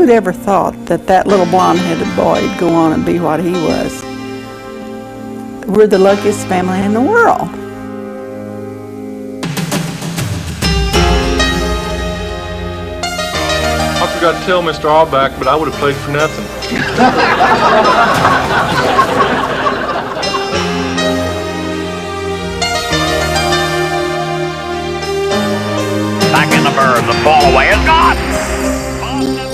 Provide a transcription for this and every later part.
Who'd ever thought that that little blonde-headed boy would go on and be what he was? We're the luckiest family in the world. I forgot to tell Mr. Auerbach, but I would have played for nothing. Back in the bird, the ball away is gone.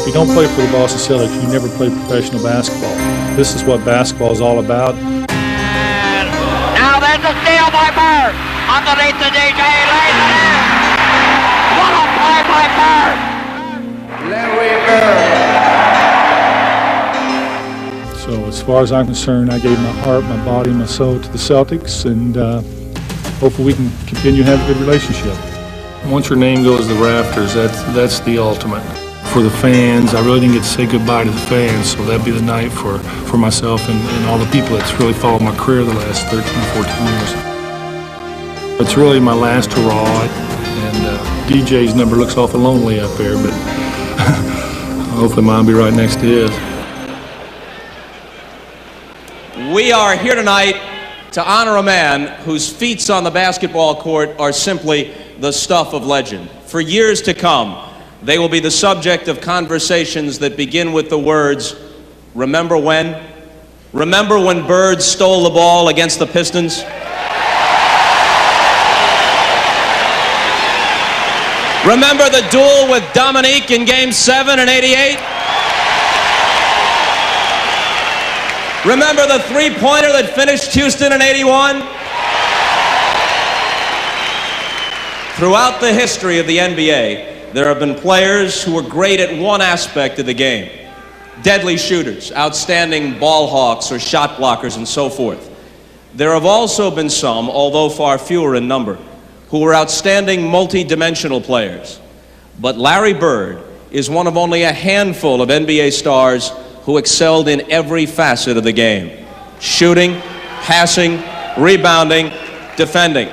If you don't play for the Boston Celtics, you never play professional basketball. This is what basketball is all about. And now there's a steal by Bird. Underneath the DJ, lays it in. What a play by Bird. Larry Bird. So as far as I'm concerned, I gave my heart, my body, my soul to the Celtics, and hopefully we can continue to have a good relationship. Once your name goes to the rafters, that's the ultimate. For the fans, I really didn't get to say goodbye to the fans, so that'd be the night for myself and all the people that's really followed my career the last 13, 14 years. It's really my last hurrah, and DJ's number looks awful lonely up there, but hopefully mine will be right next to his. We are here tonight to honor a man whose feats on the basketball court are simply the stuff of legend. For years to come, they will be the subject of conversations that begin with the words, "Remember when?" Remember when Bird stole the ball against the Pistons? Remember the duel with Dominique in Game 7 in '88? Remember the three-pointer that finished Houston in '81? Throughout the history of the NBA, there have been players who were great at one aspect of the game. Deadly shooters, outstanding ball hawks or shot blockers and so forth. There have also been some, although far fewer in number, who were outstanding multi-dimensional players. But Larry Bird is one of only a handful of NBA stars who excelled in every facet of the game. Shooting, passing, rebounding, defending.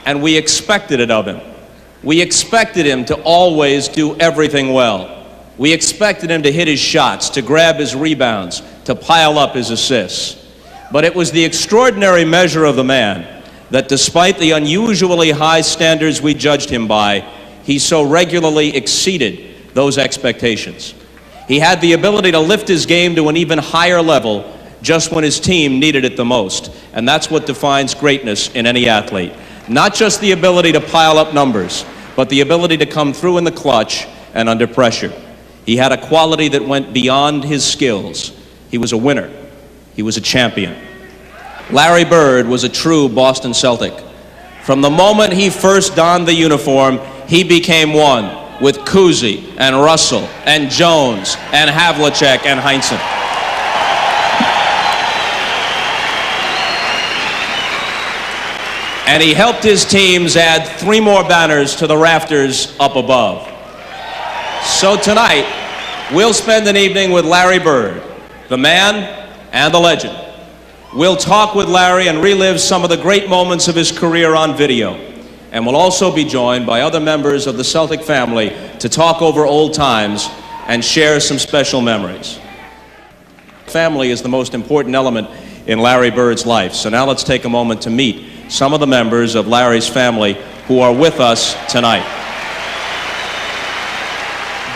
And we expected it of him. We expected him to always do everything well. We expected him to hit his shots, to grab his rebounds, to pile up his assists. But it was the extraordinary measure of the man that despite the unusually high standards we judged him by, he so regularly exceeded those expectations. He had the ability to lift his game to an even higher level just when his team needed it the most. And that's what defines greatness in any athlete. Not just the ability to pile up numbers, but the ability to come through in the clutch and under pressure. He had a quality that went beyond his skills. He was a winner. He was a champion. Larry Bird was a true Boston Celtic. From the moment he first donned the uniform, he became one with Cousy and Russell and Jones and Havlicek and Heinsohn. And he helped his teams add 3 more banners to the rafters up above. So tonight, we'll spend an evening with Larry Bird, the man and the legend. We'll talk with Larry and relive some of the great moments of his career on video. And we'll also be joined by other members of the Celtic family to talk over old times and share some special memories. Family is the most important element in Larry Bird's life. So now let's take a moment to meet some of the members of Larry's family who are with us tonight.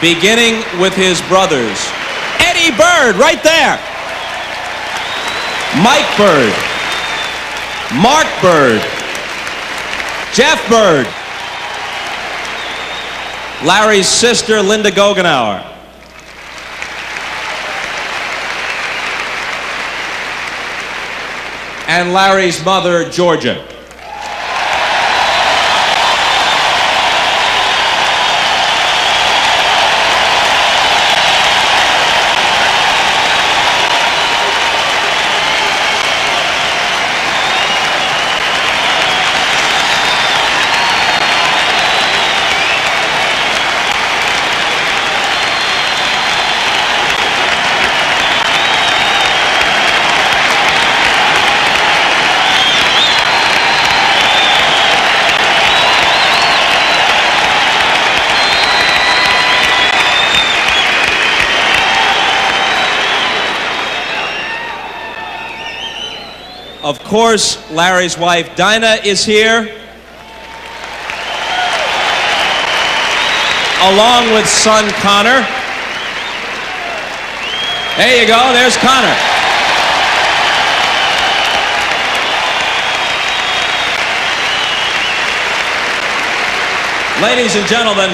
Beginning with his brothers. Eddie Bird, right there. Mike Bird. Mark Bird. Jeff Bird. Larry's sister, Linda Goggenauer. And Larry's mother, Georgia. Of course, Larry's wife, Dinah, is here, along with son, Connor. There you go, there's Connor. Ladies and gentlemen,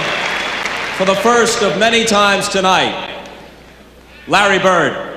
for the first of many times tonight, Larry Bird.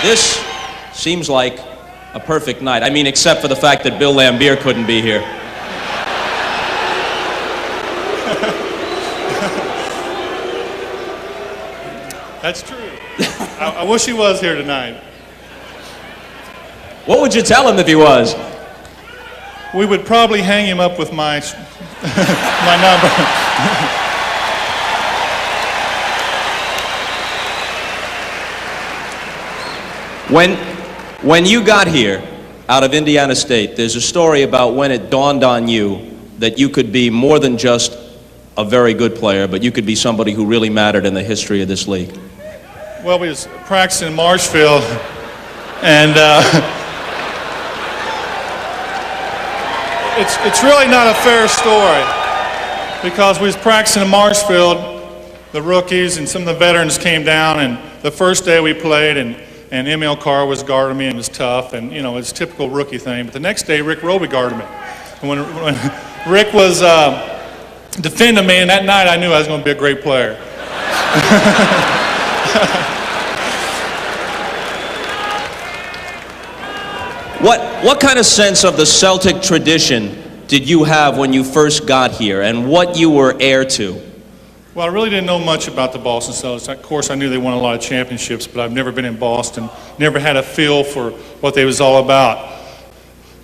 This seems like a perfect night. I mean, except for the fact that Bill Lambier couldn't be here. That's true. I wish he was here tonight. What would you tell him if he was? We would probably hang him up with my my number. When you got here out of Indiana State, there's a story about when it dawned on you that you could be more than just a very good player, but you could be somebody who really mattered in the history of this league. Well, we was practicing in Marshfield, and it's really not a fair story, because we was practicing in Marshfield, the rookies and some of the veterans came down, and the first day we played, and Emil Carr was guarding me and was tough, and you know, it's a typical rookie thing. But the next day, Rick Roby guarded me. And when Rick was defending me, and that night I knew I was going to be a great player. What kind of sense of the Celtic tradition did you have when you first got here, and what you were heir to? Well, I really didn't know much about the Boston Celtics. Of course, I knew they won a lot of championships, but I've never been in Boston, never had a feel for what they was all about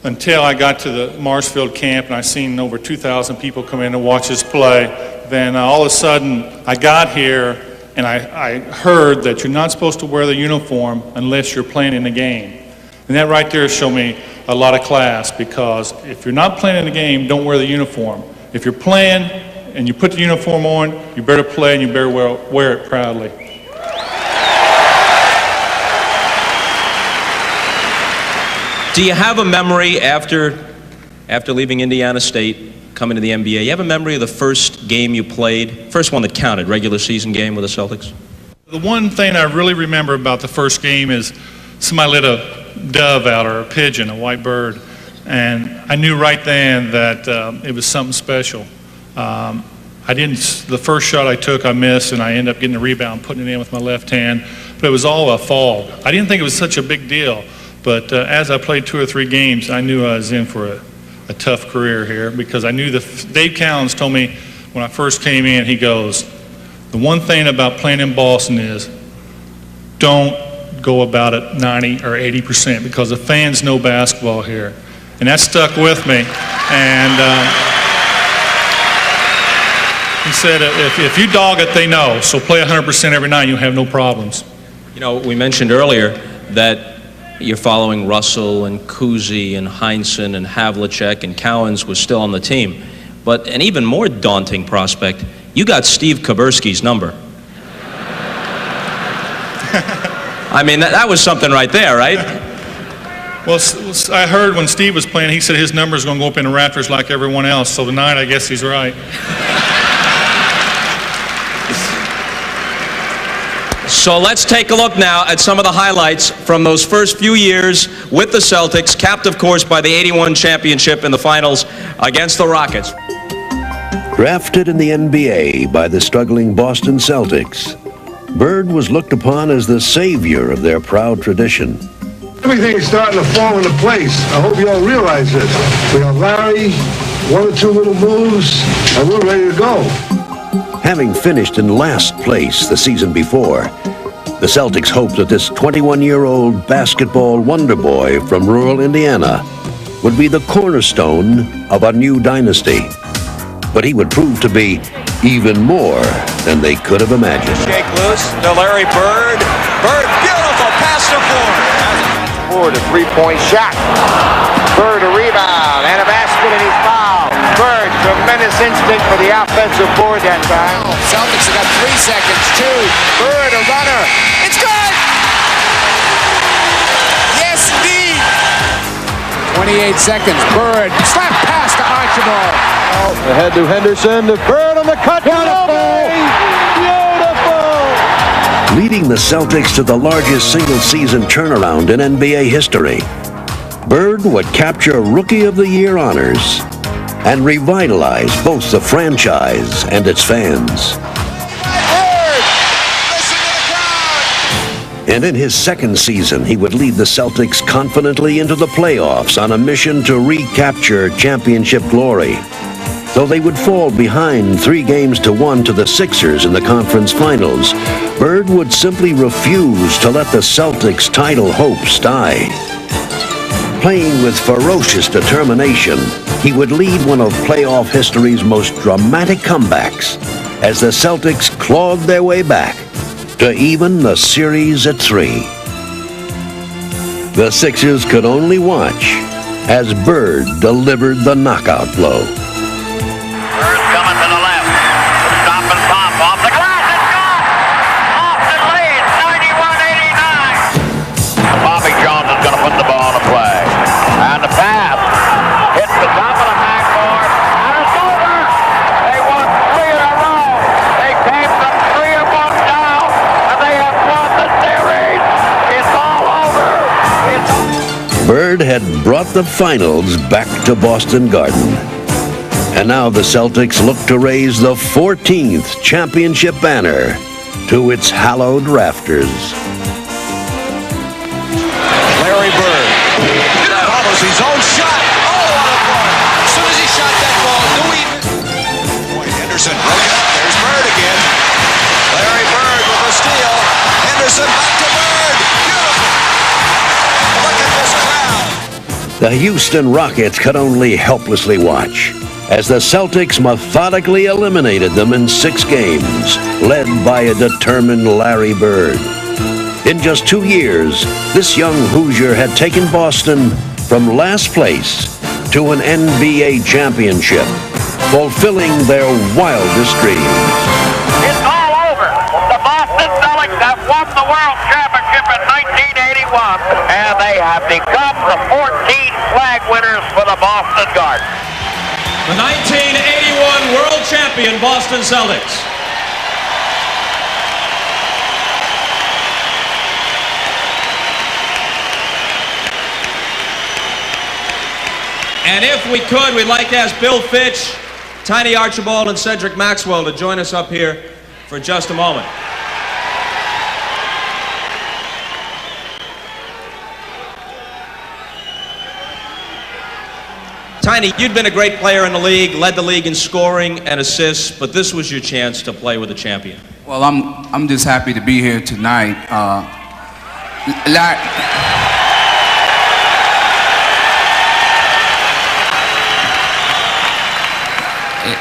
until I got to the Marshfield camp and I seen over 2,000 people come in to watch us play. Then all of a sudden, I got here and I heard that you're not supposed to wear the uniform unless you're playing in the game. And that right there showed me a lot of class, because if you're not playing in the game, don't wear the uniform. If you're playing and you put the uniform on, you better play and you better wear it proudly. Do you have a memory after leaving Indiana State, coming to the NBA, you have a memory of the first game you played, first one that counted, regular season game with the Celtics? The one thing I really remember about the first game is somebody let a dove out, or a pigeon, a white bird, and I knew right then that it was something special. The first shot I took, I missed, and I ended up getting the rebound, putting it in with my left hand, but it was all a fall. I didn't think it was such a big deal, but as I played 2 or 3 games, I knew I was in for a tough career here, because I knew Dave Cowens told me when I first came in, he goes, the one thing about playing in Boston is don't go about it 90 or 80% because the fans know basketball here. And that stuck with me. And he said, if you dog it, they know. So play 100% every night, you'll have no problems. You know, we mentioned earlier that you're following Russell and Kuzi and Heinsohn and Havlicek, and Cowens was still on the team. But an even more daunting prospect, you got Steve Kaburski's number. I mean, that was something right there, right? Well, I heard when Steve was playing, he said his number is going to go up in the rafters like everyone else. So tonight, I guess he's right. So let's take a look now at some of the highlights from those first few years with the Celtics, capped, of course, by the '81 championship in the finals against the Rockets. Drafted in the NBA by the struggling Boston Celtics, Bird was looked upon as the savior of their proud tradition. Everything's starting to fall into place. I hope you all realize this. We got Larry, one or two little moves, and we're ready to go. Having finished in last place the season before, the Celtics hoped that this 21-year-old basketball wonder boy from rural Indiana would be the cornerstone of a new dynasty. But he would prove to be even more than they could have imagined. Shake loose to Larry Bird. Bird, beautiful pass to Ford. Ford, a three-point shot. Bird, a rebound and a basket, and he's fouled. Bird, tremendous instinct for the offensive board that time. Celtics have got 3 seconds. 2. Bird, a runner. It's good! Yes, indeed! 28 seconds. Bird, slap pass to Archibald. Ahead to Henderson, to Bird on the cut. Beautiful! Leading the Celtics to the largest single-season turnaround in NBA history, Bird would capture Rookie of the Year honors and revitalize both the franchise and its fans. And in his second season, he would lead the Celtics confidently into the playoffs on a mission to recapture championship glory. Though they would fall behind 3-1 to the Sixers in the conference finals, Bird would simply refuse to let the Celtics' title hopes die. Playing with ferocious determination, he would lead one of playoff history's most dramatic comebacks as the Celtics clawed their way back to even the series at 3. The Sixers could only watch as Bird delivered the knockout blow. Bird's coming to the left. Stop and pop off the glass. It's gone. Boston leads 91-89. Bobby Jones is going to put the ball in play. And the pass hits the top of the backboard. And it's over. They won 3 in a row. They came from 3-1 down. And they have won the series. It's all over. Bird had brought the finals back to Boston Garden. And now the Celtics look to raise the 14th championship banner to its hallowed rafters. Larry Bird. Follows his own shot. Oh, what a ball. As soon as he shot that ball, Boy, Henderson broke it up. There's Bird again. Larry Bird with a steal. Henderson back to Bird. Beautiful. Look at this crowd. The Houston Rockets could only helplessly watch as the Celtics methodically eliminated them in 6 games, led by a determined Larry Bird. In just 2 years, this young Hoosier had taken Boston from last place to an NBA championship, fulfilling their wildest dreams. It's all over. The Boston Celtics have won the World Championship in 1981, and they have become the 14th flag winners for the Boston Garden. The 1981 World Champion Boston Celtics. And if we could, we'd like to ask Bill Fitch, Tiny Archibald, and Cedric Maxwell to join us up here for just a moment. Tiny, you'd been a great player in the league, led the league in scoring and assists, but this was your chance to play with a champion. Well, I'm just happy to be here tonight.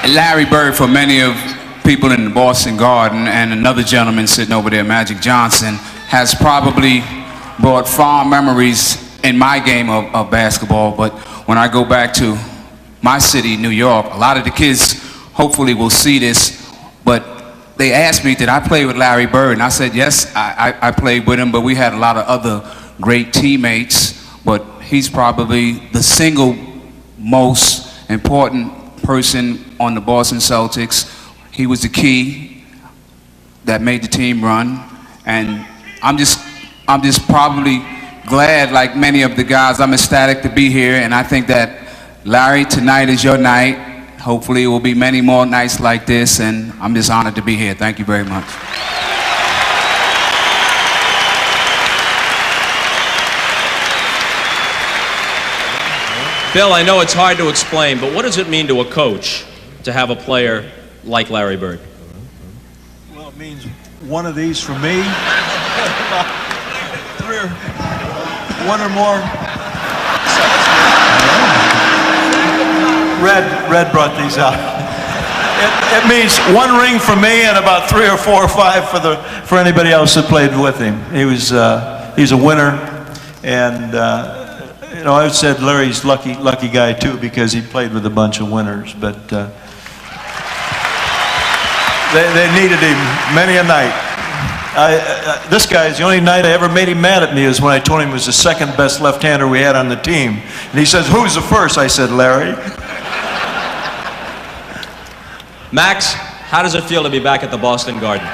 Larry Bird, for many of people in the Boston Garden, and another gentleman sitting over there, Magic Johnson, has probably brought fond memories in my game of basketball. But when I go back to my city, New York, a lot of the kids hopefully will see this, but they asked me, did I play with Larry Bird? And I said, yes, I played with him, but we had a lot of other great teammates. But he's probably the single most important person on the Boston Celtics. He was the key that made the team run, and I'm just probably glad, like many of the guys, I'm ecstatic to be here, and I think that, Larry, tonight is your night. Hopefully it will be many more nights like this, and I'm just honored to be here. Thank you very much. Bill, I know it's hard to explain, but what does it mean to a coach to have a player like Larry Bird? Well, it means one of these for me, one or more. Red brought these out. It means one ring for me and about 3 or 4 or 5 for anybody else that played with him. He's a winner, and you know, I've said Larry's lucky guy too, because he played with a bunch of winners. But they needed him many a night. This guy's the only night I ever made him mad at me is when I told him he was the second best left-hander we had on the team, and he says, "Who's the first?" I said, "Larry." Max, how does it feel to be back at the Boston Garden?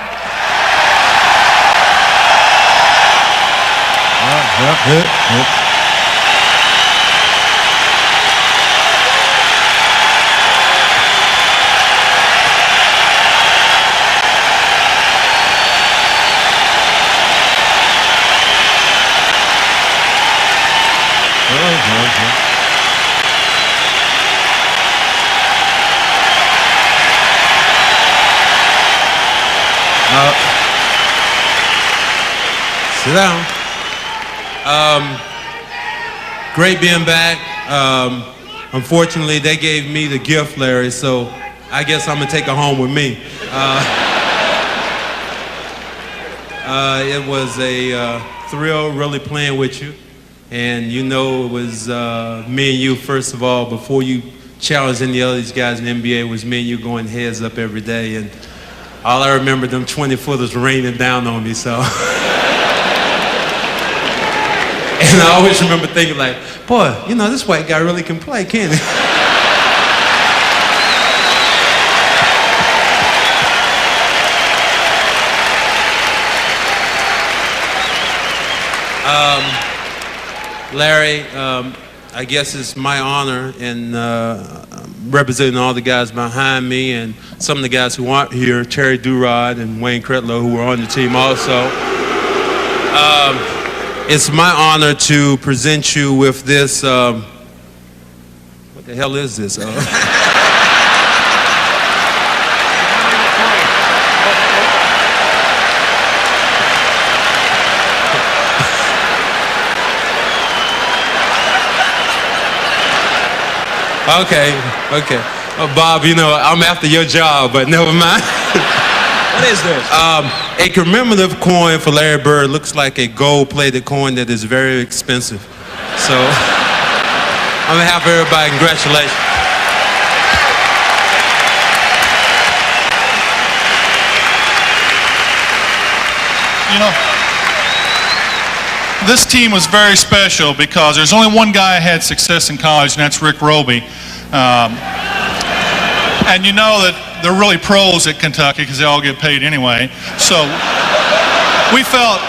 Sit down. Great being back. Unfortunately, they gave me the gift, Larry, so I guess I'm gonna take it home with me. It was a thrill really playing with you, and you know it was me and you first of all. Before you challenged any of these guys in the NBA, it was me and you going heads up every day, and all I remember, them 20-footers raining down on me, so. And I always remember thinking like, boy, you know, this white guy really can play, can't he? Larry, I guess it's my honor in representing all the guys behind me and some of the guys who aren't here, Terry Durod and Wayne Cretlow, who were on the team also. It's my honor to present you with this, what the hell is this? Okay. Bob, you know, I'm after your job, but never mind. What is this? A commemorative coin for Larry Bird looks like a gold-plated coin that is very expensive. So, on behalf of everybody, congratulations. You know, this team was very special because there's only one guy who had success in college, and that's Rick Roby. And you know that they're really pros at Kentucky because they all get paid anyway. So we felt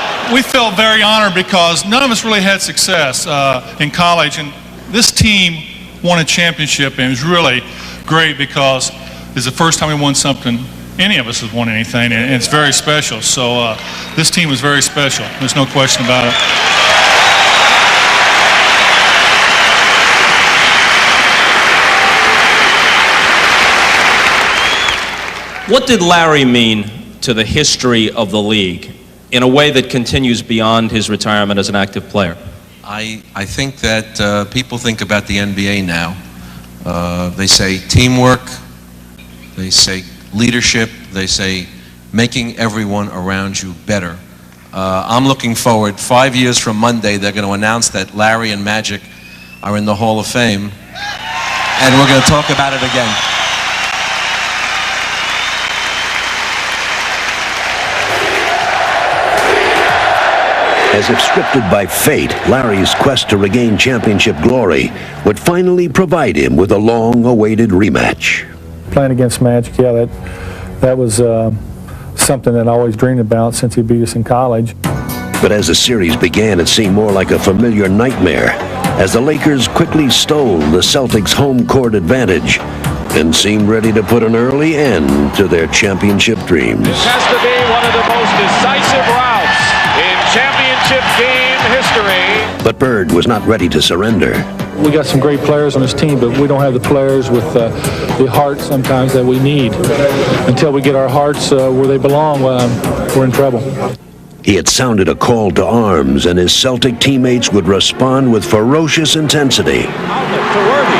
very honored because none of us really had success in college, and this team won a championship, and it was really great because it's the first time we won something any of us has won anything, and it's very special. So this team was very special. There's no question about it. What did Larry mean to the history of the league in a way that continues beyond his retirement as an active player? I think that people think about the NBA now. They say teamwork, they say leadership, they say making everyone around you better. I'm looking forward, 5 years from Monday, they're going to announce that Larry and Magic are in the Hall of Fame, and we're going to talk about it again. As if scripted by fate, Larry's quest to regain championship glory would finally provide him with a long-awaited rematch. Playing against Magic, yeah, that was something that I always dreamed about since he beat us in college. But as the series began, it seemed more like a familiar nightmare as the Lakers quickly stole the Celtics' home court advantage and seemed ready to put an early end to their championship dreams. This has to be one of the most decisive routes in championship game history. But Bird was not ready to surrender. We got some great players on this team, but we don't have the players with the heart sometimes that we need. Until we get our hearts where they belong, we're in trouble. He had sounded a call to arms, and his Celtic teammates would respond with ferocious intensity. Outlet to Worthy.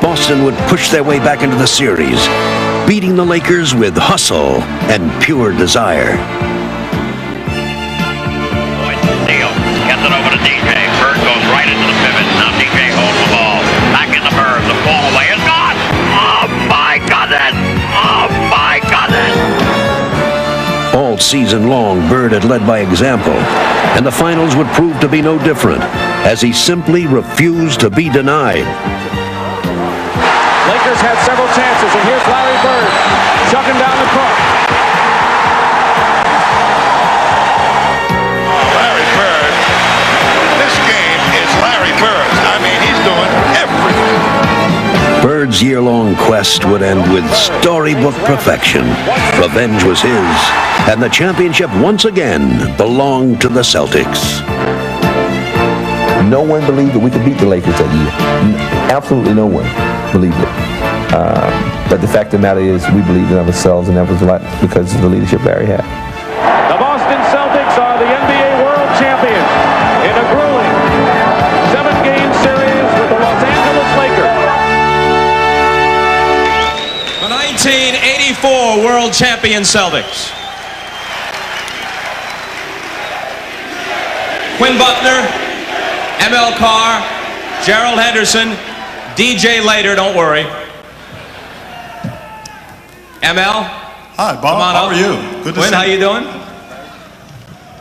Boston would push their way back into the series, beating the Lakers with hustle and pure desire. Boyd Steele gets it over to DJ. Bird goes right into the pivot. Now DJ holds the ball. Back in the Bird. The ball away is gone. Oh my goodness! Oh my goodness! All season long, Bird had led by example, and the finals would prove to be no different, as he simply refused to be denied. Lakers had several chances, and here's Larry Bird chucking down the court. Larry Bird. This game is Larry Bird's. I mean, he's doing everything. Bird's year-long quest would end with storybook perfection. Revenge was his, and the championship once again belonged to the Celtics. No one believed that we could beat the Lakers that year. Absolutely no one believed it. But the fact of the matter is, we believed in ourselves, and that was a lot because of the leadership Larry had. The Boston Celtics are the NBA World Champions in a grueling 7-game series with the Los Angeles Lakers. The 1984 World Champion Celtics. Quinn Buckner, M.L. Carr, Gerald Henderson, DJ later, don't worry. ML? Hi, Bob. How are you? Good to see you. Quinn, how you doing?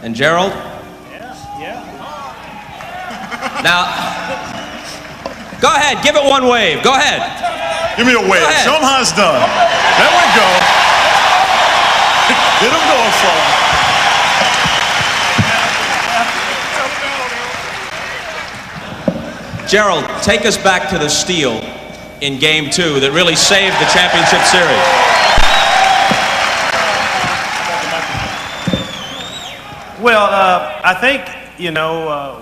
And Gerald? Yeah. Now, go ahead. Give it one wave. Go ahead. Give me a wave. Show them how it's done. There we go. Get them going for them. Gerald, take us back to the steal in Game 2 that really saved the championship series. Well, I think,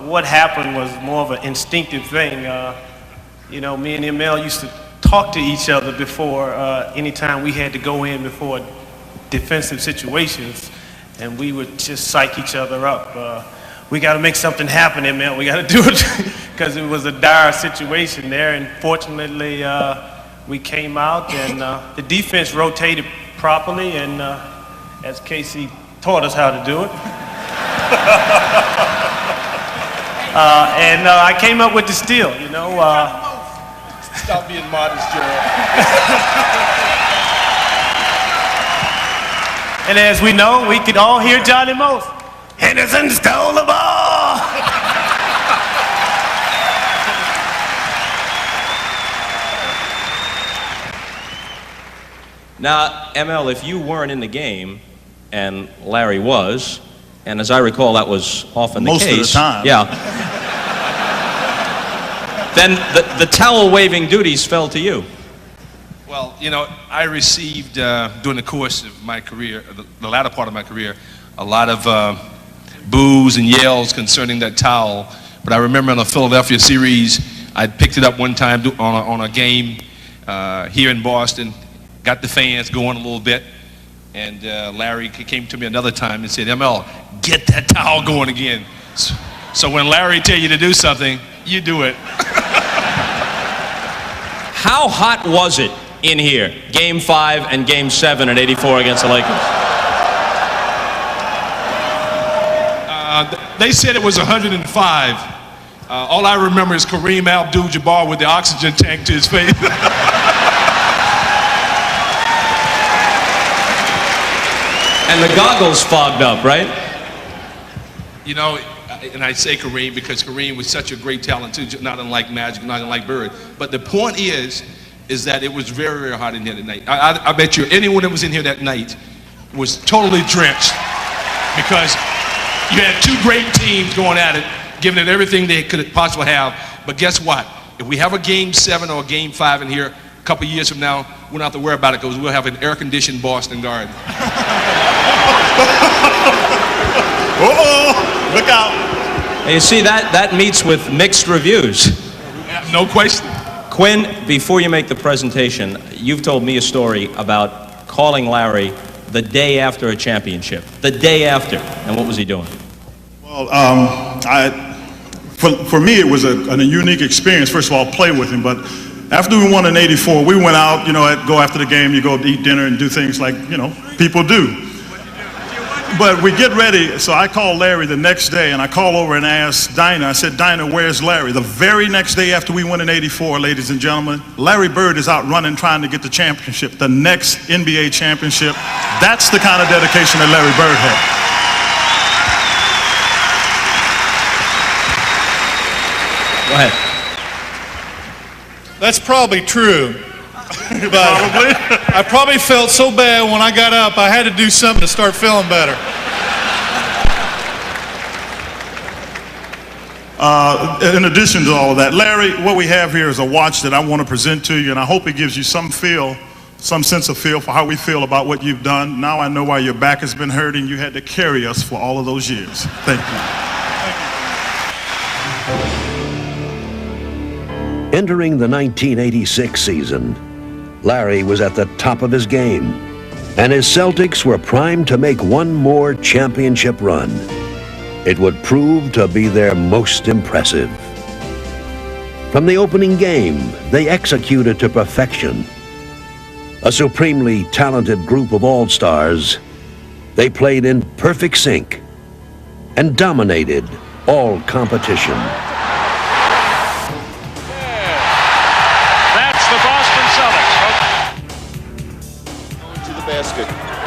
what happened was more of an instinctive thing. Me and ML used to talk to each other before anytime we had to go in before defensive situations, and we would just psych each other up. We got to make something happen, ML. We got to do it because it was a dire situation there, and fortunately we came out and the defense rotated properly, and as Casey taught us how to do it. And I came up with the steal, Stop being modest, Gerald. And as we know, we could all hear Johnny Most. Henderson stole the ball! Now, ML, if you weren't in the game, and Larry was, and as I recall, that was often the case. Most of the time. Yeah. Then the towel-waving duties fell to you. Well, I received, during the course of my career, the latter part of my career, a lot of boos and yells concerning that towel. But I remember in the Philadelphia series, I picked it up one time on a game here in Boston, got the fans going a little bit. And Larry came to me another time and said, ML, get that towel going again. So when Larry tell you to do something, you do it. How hot was it in here, Game 5 and Game 7 at 84 against the Lakers? They said it was 105. All I remember is Kareem Abdul-Jabbar with the oxygen tank to his face. And the goggles fogged up, right? You know, and I say Kareem because Kareem was such a great talent too, not unlike Magic, not unlike Bird. But the point is that it was very, very hot in here tonight. I bet you anyone that was in here that night was totally drenched because you had two great teams going at it, giving it everything they could possibly have. But guess what? If we have a Game 7 or a Game 5 in here a couple years from now, we don't have to worry about it because we'll have an air-conditioned Boston Garden. Uh-oh, look out. You see, that meets with mixed reviews. No question. Quinn, before you make the presentation, you've told me a story about calling Larry the day after a championship. The day after. And what was he doing? Well, for me, it was a unique experience. First of all, play with him. But after we won in '84, we went out, you know, go after the game, you go eat dinner and do things like, you know, people do. But we get ready, so I called Larry the next day, and I called over and asked Dinah, I said, Dinah, where's Larry? The very next day after we won in '84, ladies and gentlemen, Larry Bird is out running trying to get the championship, the next NBA championship. That's the kind of dedication that Larry Bird had. Go ahead. That's probably true. But I probably felt so bad when I got up, I had to do something to start feeling better. In addition to all of that, Larry, what we have here is a watch that I want to present to you, and I hope it gives you some sense of feel for how we feel about what you've done. Now I know why your back has been hurting. You had to carry us for all of those years. Thank you. Entering the 1986 season, Larry was at the top of his game, and his Celtics were primed to make one more championship run. It would prove to be their most impressive. From the opening game, they executed to perfection. A supremely talented group of all-stars, they played in perfect sync and dominated all competition.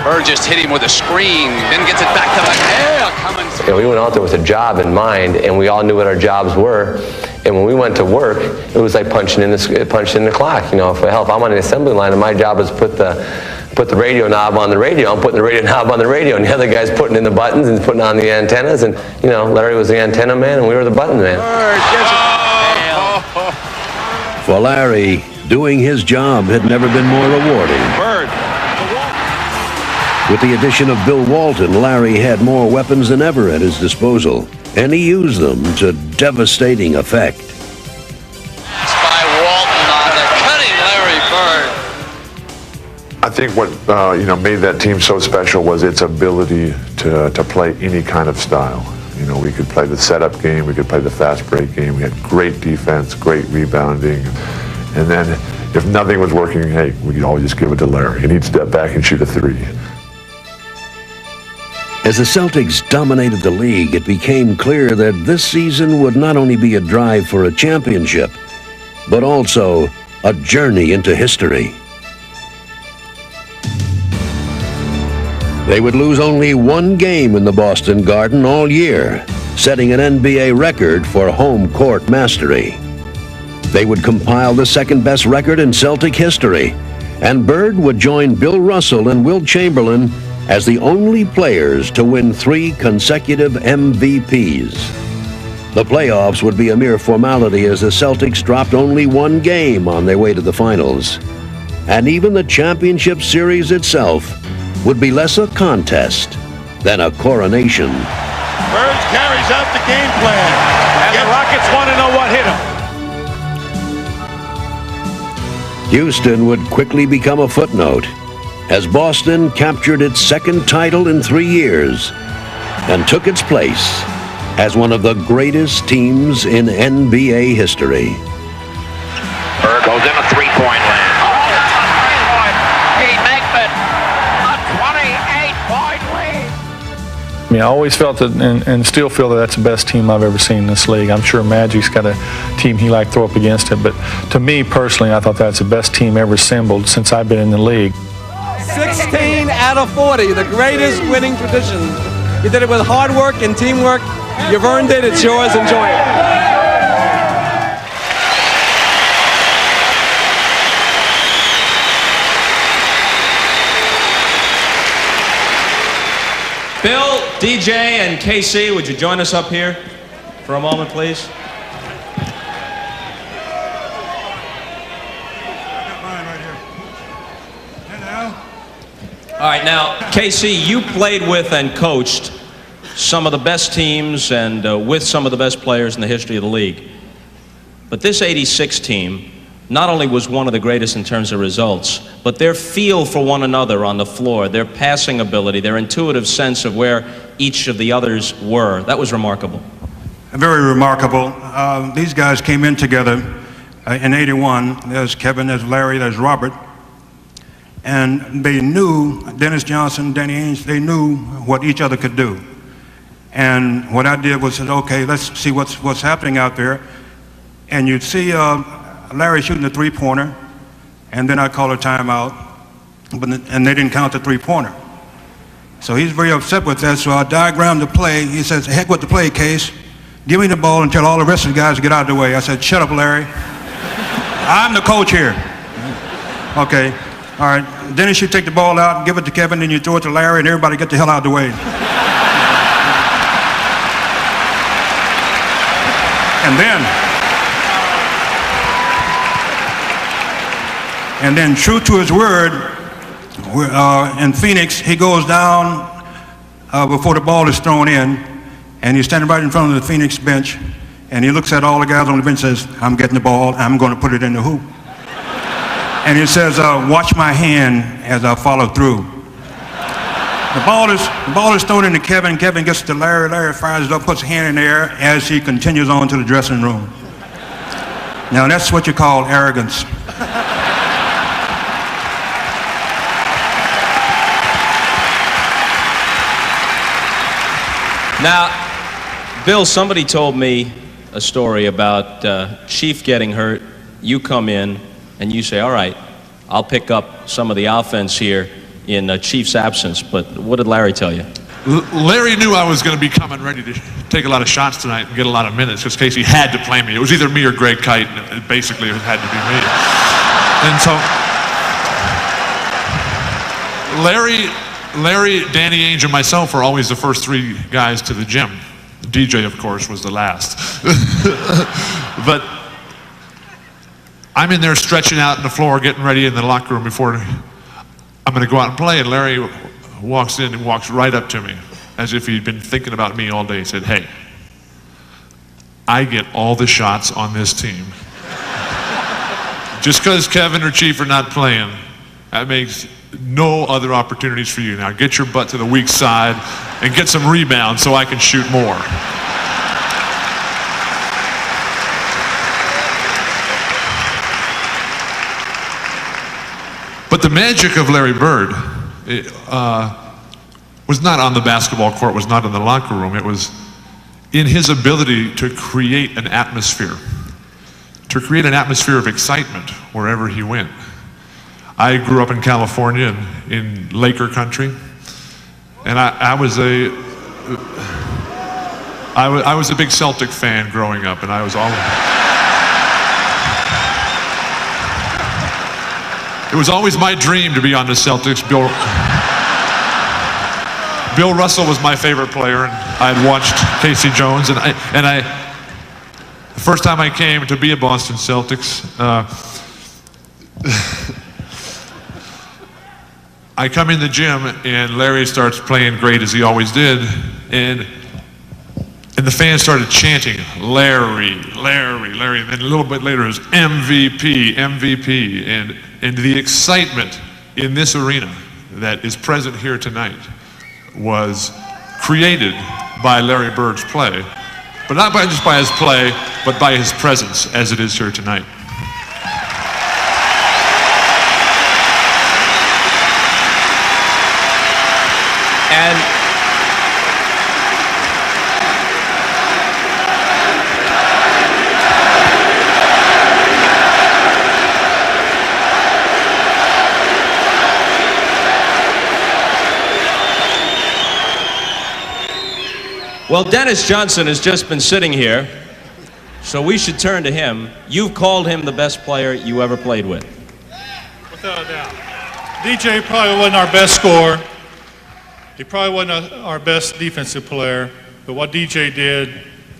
Bird just hit him with a screen, then gets it back to the air, coming through. Yeah, we went out there with a job in mind, and we all knew what our jobs were. And when we went to work, it was like punching in the clock. You know, if I'm on the assembly line, and my job is put the radio knob on the radio, I'm putting the radio knob on the radio, and the other guy's putting in the buttons and putting on the antennas. And you know, Larry was the antenna man, and we were the button man. For Larry, doing his job had never been more rewarding. With the addition of Bill Walton, Larry had more weapons than ever at his disposal, and he used them to devastating effect. That's by Walton on the cutting Larry Bird. I think what made that team so special was its ability to play any kind of style. You know, we could play the setup game, we could play the fast break game. We had great defense, great rebounding, and then if nothing was working, hey, we could always just give it to Larry, and he'd step back and shoot a three. As the Celtics dominated the league, it became clear that this season would not only be a drive for a championship, but also a journey into history. They would lose only one game in the Boston Garden all year, setting an NBA record for home court mastery. They would compile the second-best record in Celtic history, and Bird would join Bill Russell and Wilt Chamberlain as the only players to win 3 consecutive MVPs. The playoffs would be a mere formality as the Celtics dropped only one game on their way to the finals. And even the championship series itself would be less a contest than a coronation. Bird carries out the game plan. And the Rockets want to know what hit him. Houston would quickly become a footnote as Boston captured its second title in 3 years and took its place as one of the greatest teams in NBA history. Bird goes in a three-point land. Oh, that's a three-point. He makes it a 28-point lead. I mean, I always felt that, and still feel that that's the best team I've ever seen in this league. I'm sure Magic's got a team he liked to throw up against it, but to me personally, I thought that's the best team ever assembled since I've been in the league. 16 out of 40, the greatest winning tradition. You did it with hard work and teamwork. You've earned it. It's yours. Enjoy it. Bill, DJ, and KC, would you join us up here for a moment, please? All right, now, KC, you played with and coached some of the best teams and with some of the best players in the history of the league. But this '86 team not only was one of the greatest in terms of results, but their feel for one another on the floor, their passing ability, their intuitive sense of where each of the others were. That was remarkable. Very remarkable. These guys came in together in '81. There's Kevin, there's Larry, there's Robert. And they knew, Dennis Johnson, Danny Ainge, they knew what each other could do. And what I did was said, okay, let's see what's happening out there. And you'd see Larry shooting the three-pointer, and then I call a timeout, and they didn't count the three-pointer. So he's very upset with that, so I diagrammed the play. He says, heck with the play, Case. Give me the ball and tell all the rest of the guys to get out of the way. I said, shut up, Larry. I'm the coach here. Okay. All right, Dennis, you take the ball out and give it to Kevin, then you throw it to Larry, and everybody get the hell out of the way. And then true to his word, in Phoenix, he goes down before the ball is thrown in, and he's standing right in front of the Phoenix bench, and he looks at all the guys on the bench and says, I'm getting the ball, I'm going to put it in the hoop. And he says, watch my hand as I follow through. The ball is thrown into Kevin. Kevin gets to Larry. Larry fires it up, puts a hand in the air as he continues on to the dressing room. Now that's what you call arrogance. Now, Bill, somebody told me a story about Chief getting hurt. You come in and you say, all right, I'll pick up some of the offense here in Chief's absence. But what did Larry tell you? Larry knew I was going to be coming ready to take a lot of shots tonight and get a lot of minutes, because Casey had to play me. It was either me or Greg Kite, and basically it had to be me. And so Larry, Danny Ainge, and myself were always the first three guys to the gym. DJ, of course, was the last. But I'm in there stretching out on the floor, getting ready in the locker room before I'm going to go out and play, and Larry walks in and walks right up to me as if he'd been thinking about me all day. He said, hey, I get all the shots on this team. Just because Kevin or Chief are not playing, that makes no other opportunities for you. Now get your butt to the weak side and get some rebounds so I can shoot more. But the magic of Larry Bird was not on the basketball court, was not in the locker room. It was in his ability to create an atmosphere of excitement wherever he went. I grew up in California in Laker country, and I was a big Celtic fan growing up, and I was it was always my dream to be on the Celtics. Bill Russell was my favorite player, and I had watched Casey Jones, and the first time I came to be a Boston Celtics, I come in the gym and Larry starts playing great as he always did, and And the fans started chanting, Larry, Larry, Larry. And then a little bit later it was MVP, MVP. And the excitement in this arena that is present here tonight was created by Larry Bird's play. But not just by his play, but by his presence as it is here tonight. And well, Dennis Johnson has just been sitting here, so we should turn to him. You've called him the best player you ever played with. Without a doubt. DJ probably wasn't our best scorer. He probably wasn't our best defensive player, but what DJ did,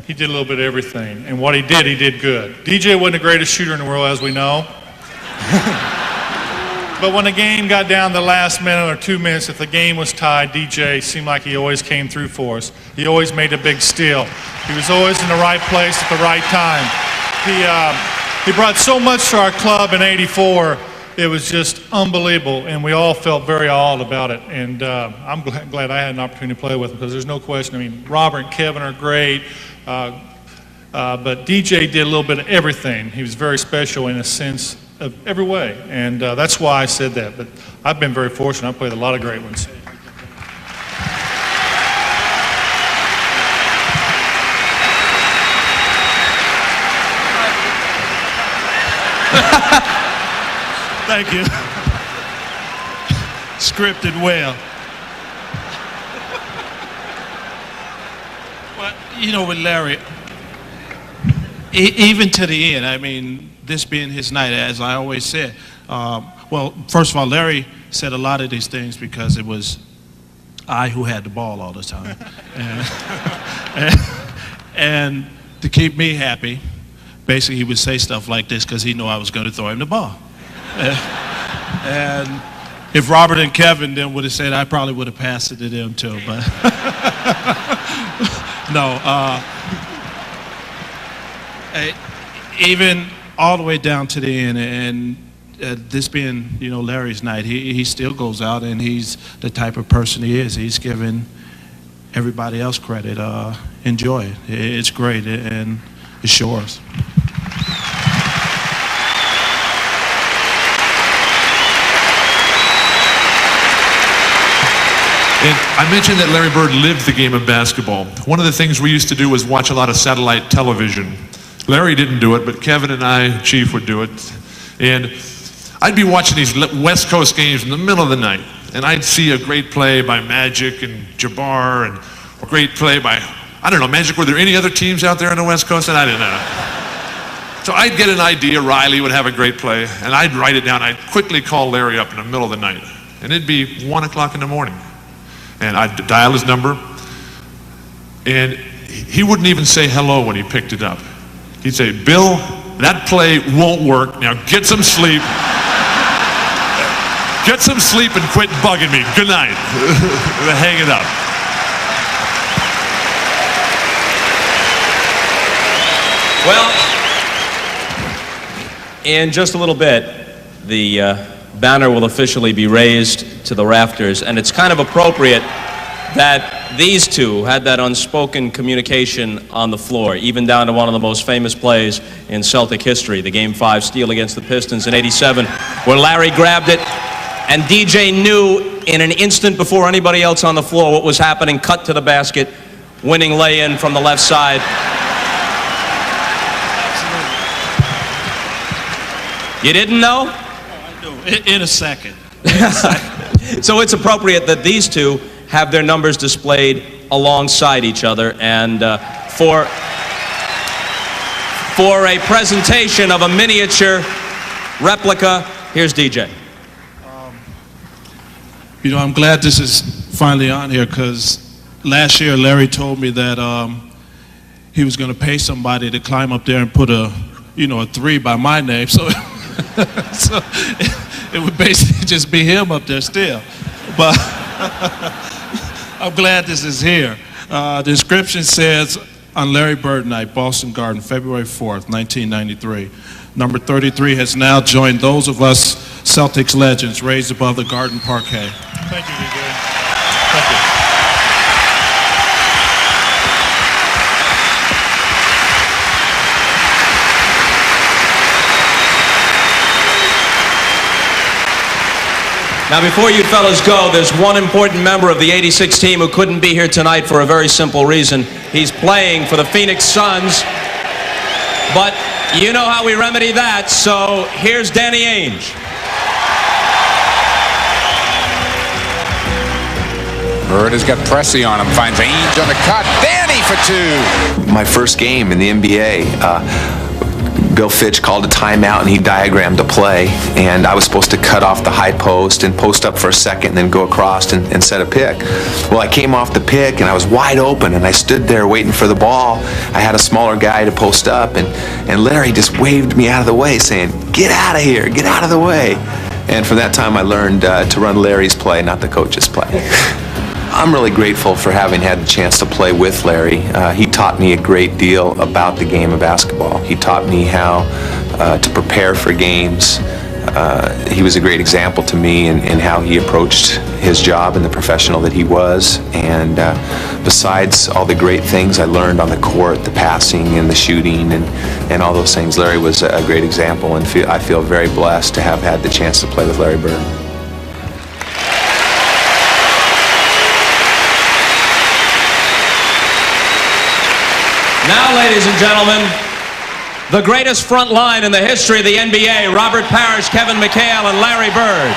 he did a little bit of everything. And what he did good. DJ wasn't the greatest shooter in the world, as we know. But when the game got down the last minute or 2 minutes, if the game was tied, DJ seemed like he always came through for us. He always made a big steal. He was always in the right place at the right time. He brought so much to our club in '84. It was just unbelievable, and we all felt very awed about it. And I'm glad I had an opportunity to play with him, because there's no question. I mean, Robert and Kevin are great, but DJ did a little bit of everything. He was very special in a sense of every way, and that's why I said that. But I've been very fortunate. I've played a lot of great ones. Thank you. Scripted well. Well, you know, with Larry, even to the end, I mean, this being his night, as I always said, well, first of all, Larry said a lot of these things because it was I who had the ball all the time. And to keep me happy, basically he would say stuff like this because he knew I was going to throw him the ball. And if Robert and Kevin then would have said, I probably would have passed it to them too, but no. Even all the way down to the end, and this being, you know, Larry's night, he still goes out and he's the type of person he is. He's giving everybody else credit. Enjoy it. It's great, and it's yours. And I mentioned that Larry Bird lived the game of basketball. One of the things we used to do was watch a lot of satellite television. Larry didn't do it, but Kevin and I, Chief, would do it. And I'd be watching these West Coast games in the middle of the night, and I'd see a great play by Magic and Jabbar, and a great play by, I don't know, Magic, were there any other teams out there on the West Coast? And I didn't know. So I'd get an idea, Riley would have a great play, and I'd write it down. I'd quickly call Larry up in the middle of the night, and it'd be 1 o'clock in the morning. And I'd dial his number, and he wouldn't even say hello when he picked it up. He'd say, Bill, that play won't work. Now get some sleep. Get some sleep and quit bugging me. Good night. Hang it up. Well, in just a little bit, the banner will officially be raised to the rafters, and it's kind of appropriate that these two had that unspoken communication on the floor, even down to one of the most famous plays in Celtic history, the Game 5 steal against the Pistons in '87, where Larry grabbed it, and DJ knew in an instant before anybody else on the floor what was happening, cut to the basket, winning lay-in from the left side. You didn't know? In a second. So it's appropriate that these two have their numbers displayed alongside each other, and for a presentation of a miniature replica, here's DJ. You know, I'm glad this is finally on here, because last year Larry told me that he was going to pay somebody to climb up there and put a 3 by my name, so it would basically just be him up there still. But I'm glad this is here. The inscription says, On Larry Bird Night, Boston Garden, February 4th, 1993. Number 33 has now joined those of us Celtics legends raised above the Garden parquet. Thank you, DJ. Thank you. Now, before you fellas go, there's one important member of the '86 team who couldn't be here tonight for a very simple reason. He's playing for the Phoenix Suns, but you know how we remedy that, so here's Danny Ainge. Bird has got Pressey on him, finds Ainge on the cut. Danny for two. My first game in the NBA, Bill Fitch called a timeout and he diagrammed a play, and I was supposed to cut off the high post and post up for a second and then go across and set a pick. Well, I came off the pick and I was wide open and I stood there waiting for the ball. I had a smaller guy to post up, and Larry just waved me out of the way saying, "Get out of here, get out of the way." And from that time I learned to run Larry's play, not the coach's play. I'm really grateful for having had the chance to play with Larry. He taught me a great deal about the game of basketball. He taught me how to prepare for games. He was a great example to me in how he approached his job and the professional that he was. And besides all the great things I learned on the court, the passing and the shooting and all those things, Larry was a great example, and I feel very blessed to have had the chance to play with Larry Bird. Now, ladies and gentlemen, the greatest front line in the history of the NBA, Robert Parrish, Kevin McHale, and Larry Bird.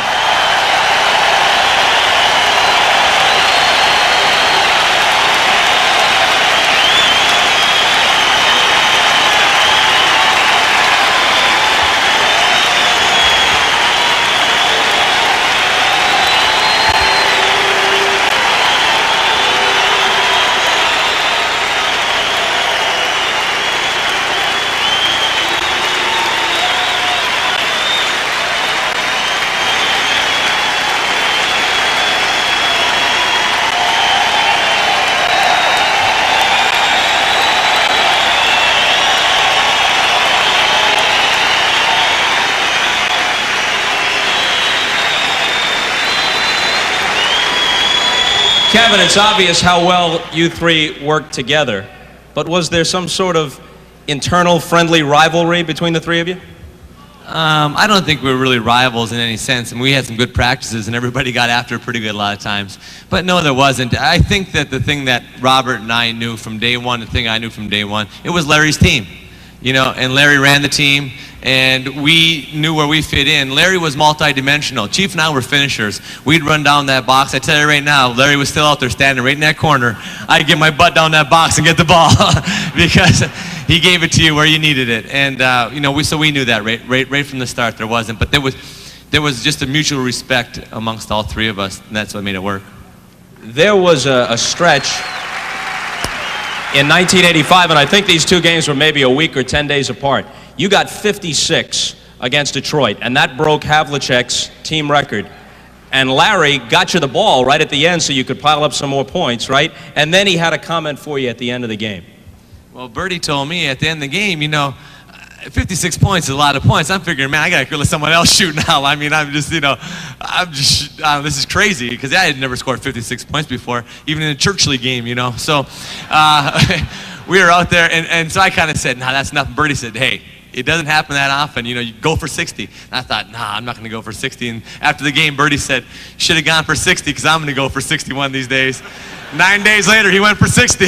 Kevin, it's obvious how well you three worked together, but was there some sort of internal friendly rivalry between the three of you? I don't think we were really rivals in any sense, and we had some good practices and everybody got after it pretty good a lot of times. But no, there wasn't. I think that the thing that Robert and I knew from day one, the thing I knew from day one, it was Larry's team. You know, and Larry ran the team, and we knew where we fit in. Larry was multi-dimensional. Chief and I were finishers. We'd run down that box. I tell you right now, Larry was still out there standing right in that corner. I'd get my butt down that box and get the ball because he gave it to you where you needed it. And you know, so we knew that right from the start. There wasn't, but there was just a mutual respect amongst all three of us, and that's what made it work. There was a stretch in 1985, and I think these two games were maybe a week or 10 days apart. You got 56 against Detroit, and that broke Havlicek's team record. And Larry got you the ball right at the end so you could pile up some more points, right? And then he had a comment for you at the end of the game. Well, Bertie told me at the end of the game, you know, 56 points is a lot of points. I'm figuring, man, I got to let someone else shoot now. I mean, this is crazy because I had never scored 56 points before, even in a church league game, you know. So we were out there, and so I kind of said, nah, that's nothing. Bertie said, hey, it doesn't happen that often, you know, you go for 60. And I thought, nah, I'm not going to go for 60. And after the game, Bertie said, should have gone for 60 because I'm going to go for 61 these days. 9 days later, he went for 60.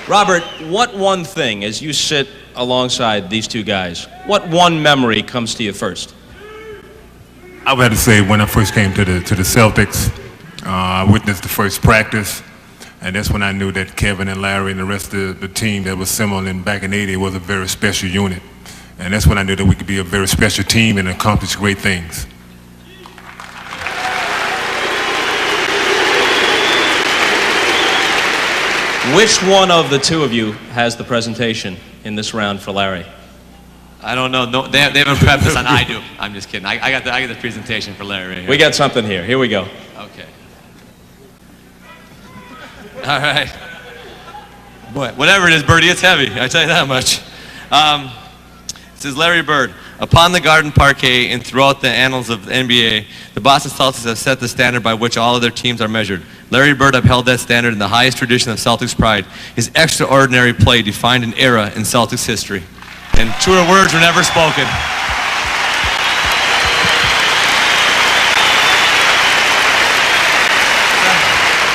Robert, what one thing, as you sit alongside these two guys, what one memory comes to you first? I would have to say when I first came to the Celtics, I witnessed the first practice, and that's when I knew that Kevin and Larry and the rest of the team that was similar in back in '80 was a very special unit. And that's when I knew that we could be a very special team and accomplish great things. Which one of the two of you has the presentation in this round for Larry? I don't know. No, they haven't prepped this on. I do. I'm just kidding. I got the presentation for Larry right here. We got something here. Here we go. Okay. All right. Boy, whatever it is, Birdie, it's heavy. I tell you that much. It says, Larry Bird, upon the garden parquet and throughout the annals of the NBA, the Boston Celtics have set the standard by which all other teams are measured. Larry Bird upheld that standard in the highest tradition of Celtics pride. His extraordinary play defined an era in Celtics history. And truer words were never spoken.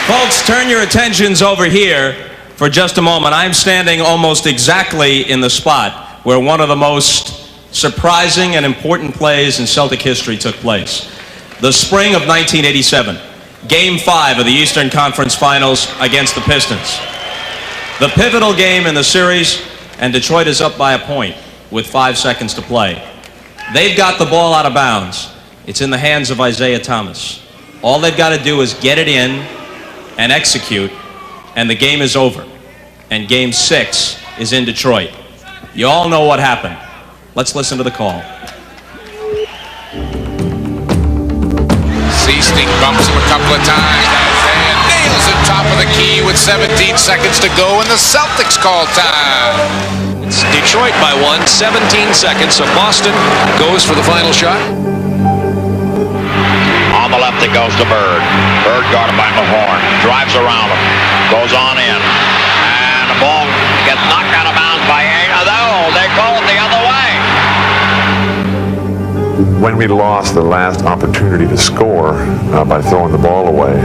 Folks, turn your attentions over here for just a moment. I'm standing almost exactly in the spot where one of the most surprising and important plays in Celtic history took place. The spring of 1987, Game 5 of the Eastern Conference Finals against the Pistons. The pivotal game in the series, and Detroit is up by a point with 5 seconds to play. They've got the ball out of bounds. It's in the hands of Isaiah Thomas. All they've got to do is get it in and execute, and the game is over. And Game 6 is in Detroit. You all know what happened. Let's listen to the call. Seasting bumps him a couple of times. Isaiah nails it top of the key with 17 seconds to go, and the Celtics call time. It's Detroit by 1, 17 seconds, so Boston goes for the final shot. On the left it goes to Bird. Bird guarded by Mahorn. Drives around him. Goes on in. And the ball gets knocked out of bounds by no, they call it the other way. When we lost the last opportunity to score by throwing the ball away,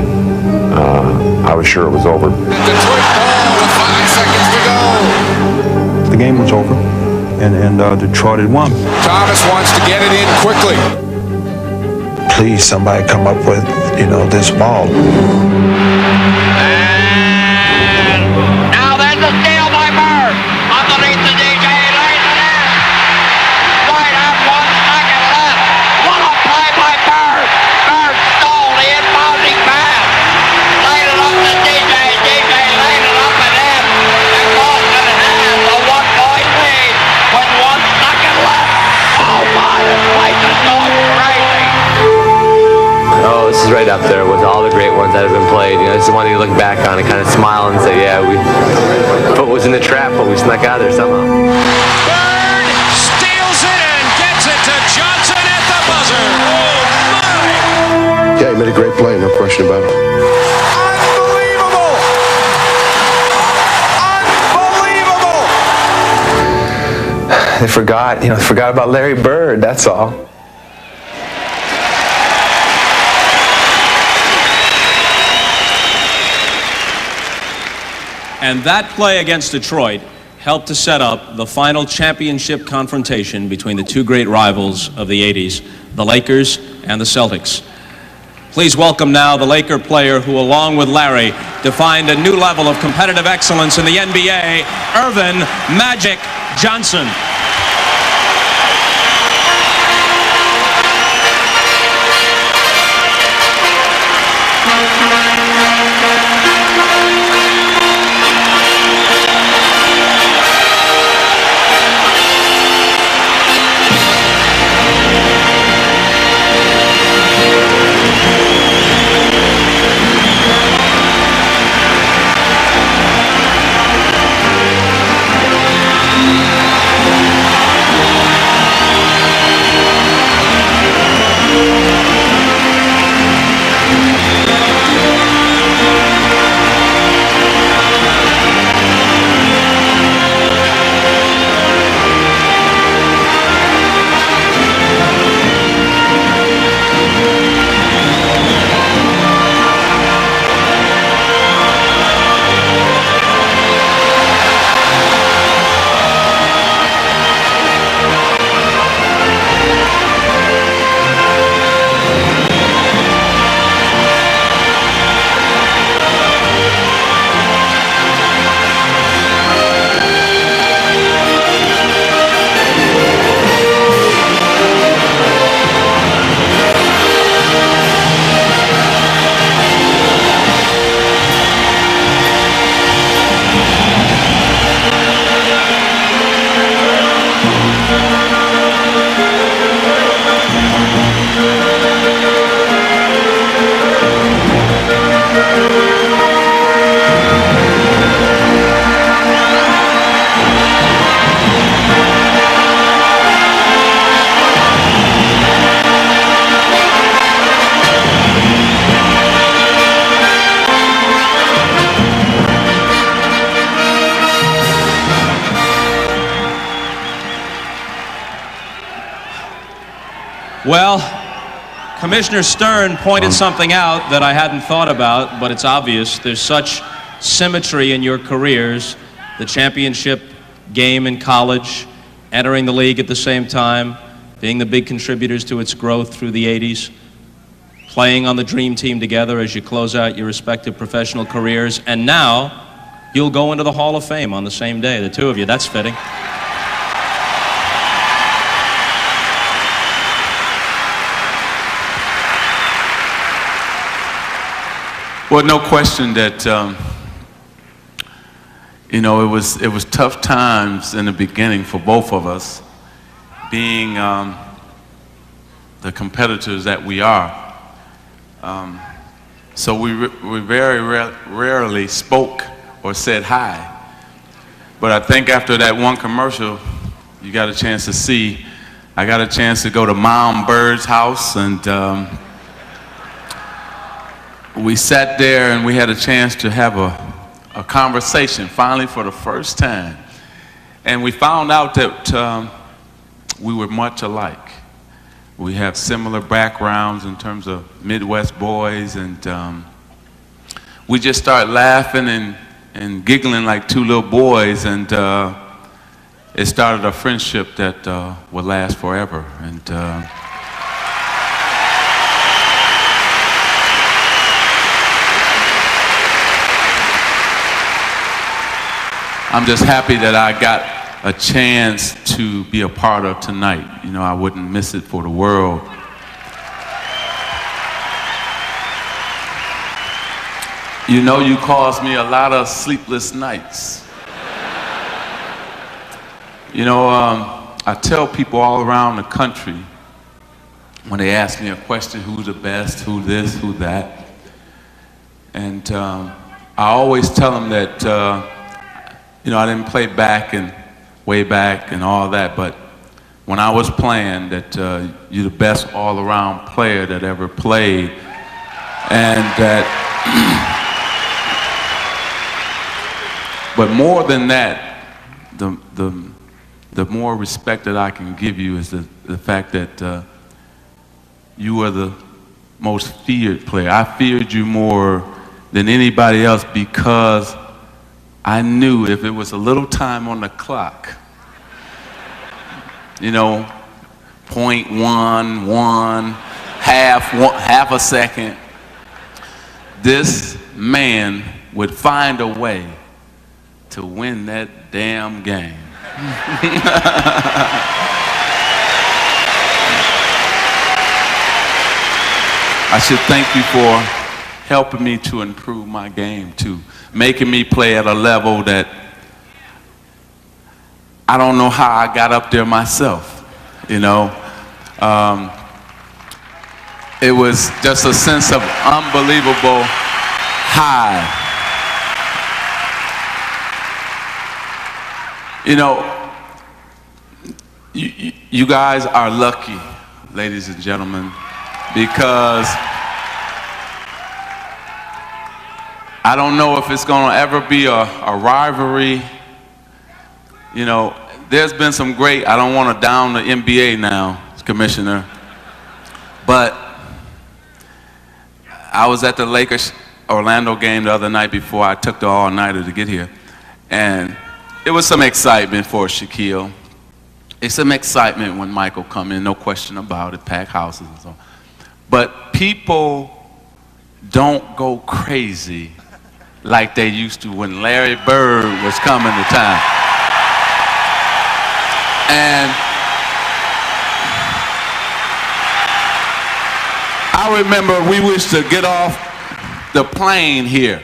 I was sure it was over. Detroit ball with 5 seconds to go. The game was over, and Detroit had won. Thomas wants to get it in quickly. Please, somebody come up with, this ball. Now there's a steal by Bird. Underneath the DJ, lays it in. Right at 1 second left. What a play by Bird. Bird stole the inbounding pass. Laid it up to DJ. DJ laid it up and in. And Boston has a 1-point lead with 1 second left. Oh my, this place is going crazy. Oh, this is right up there with all the great ones that have been played. This is one you look back on and kind of smile and say, yeah, foot was in the trap, but we snuck out of there somehow. Bird steals it and gets it to Johnson at the buzzer. Oh, my! Yeah, he made a great play, no question about it. They forgot about Larry Bird, that's all. And that play against Detroit helped to set up the final championship confrontation between the two great rivals of the 80s, the Lakers and the Celtics. Please welcome now the Laker player who, along with Larry, defined a new level of competitive excellence in the NBA, Earvin Magic Johnson. Well, Commissioner Stern pointed something out that I hadn't thought about, but it's obvious. There's such symmetry in your careers. The championship game in college, entering the league at the same time, being the big contributors to its growth through the 80s, playing on the dream team together as you close out your respective professional careers, and now you'll go into the Hall of Fame on the same day, the two of you. That's fitting. Well, no question that you know, it was tough times in the beginning for both of us, being the competitors that we are. So we very rarely spoke or said hi. But I think after that one commercial, you got a chance to see. I got a chance to go to Mom Bird's house, and we sat there and we had a chance to have a conversation, finally for the first time. And we found out that we were much alike. We have similar backgrounds in terms of Midwest boys, and we just started laughing and giggling like two little boys, and it started a friendship that will last forever. And I'm just happy that I got a chance to be a part of tonight. You know, I wouldn't miss it for the world. You know, you caused me a lot of sleepless nights. You know, I tell people all around the country when they ask me a question, who's the best, who this, who that, and I always tell them that you know, I didn't play back and way back and all that, but when I was playing, that you're the best all-around player that ever played, and that, but more than that, the more respect that I can give you is the fact that you are the most feared player. I feared you more than anybody else because I knew if it was a little time on the clock, you know, 0.11, half a second, this man would find a way to win that damn game. I should thank you for helping me to improve my game too, making me play at a level that I don't know how I got up there myself, you know. It was just a sense of unbelievable high. You know, you guys are lucky, ladies and gentlemen, because I don't know if it's going to ever be a rivalry. You know, there's been some great, I don't want to down the NBA now, Commissioner, but I was at the Lakers-Orlando game the other night before I took the all-nighter to get here, and it was some excitement for Shaquille. It's some excitement when Michael come in, no question about it, pack houses and so on. But people don't go crazy like they used to when Larry Bird was coming to town. And I remember we used to get off the plane here,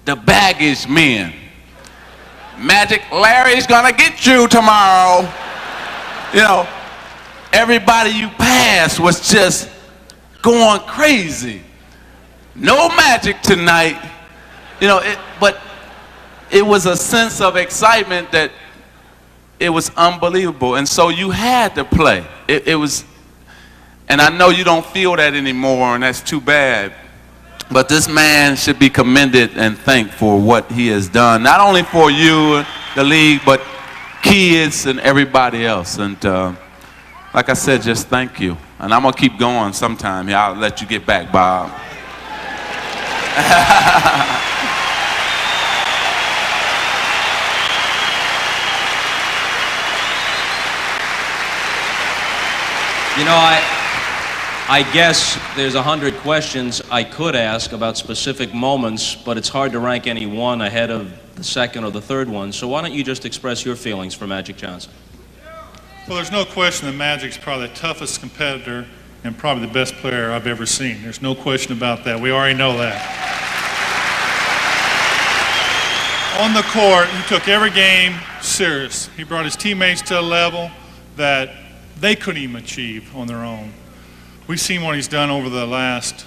the baggage men. Magic Larry's gonna get you tomorrow. You know, everybody you passed was just going crazy. No Magic tonight, you know, but it was a sense of excitement that it was unbelievable. And so you had to play. It was, and I know you don't feel that anymore, and that's too bad. But this man should be commended and thanked for what he has done, not only for you, the league, but kids and everybody else. And like I said, just thank you. And I'm going to keep going sometime. Yeah, I'll let you get back, Bob. You know, I guess there's 100 questions I could ask about specific moments, but it's hard to rank any one ahead of the second or the third one. So why don't you just express your feelings for Magic Johnson? Well, there's no question that Magic's probably the toughest competitor and probably the best player I've ever seen. There's no question about that. We already know that. On the court, he took every game serious. He brought his teammates to a level that they couldn't even achieve on their own. We've seen what he's done over the last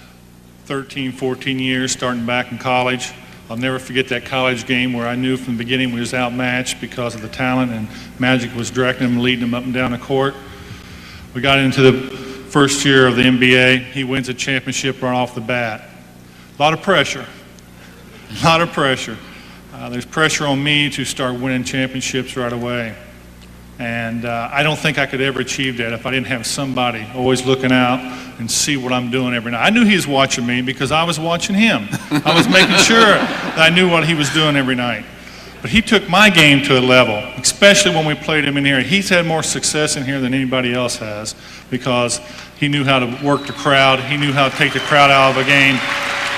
13, 14 years, starting back in college. I'll never forget that college game where I knew from the beginning we was outmatched because of the talent, and Magic was directing him, leading him up and down the court. We got into the first year of the NBA. He wins a championship right off the bat. A lot of pressure. A lot of pressure. There's pressure on me to start winning championships right away. And I don't think I could ever achieve that if I didn't have somebody always looking out and see what I'm doing every night. I knew he was watching me because I was watching him. I was making sure that I knew what he was doing every night. But he took my game to a level, especially when we played him in here. He's had more success in here than anybody else has because he knew how to work the crowd. He knew how to take the crowd out of a game.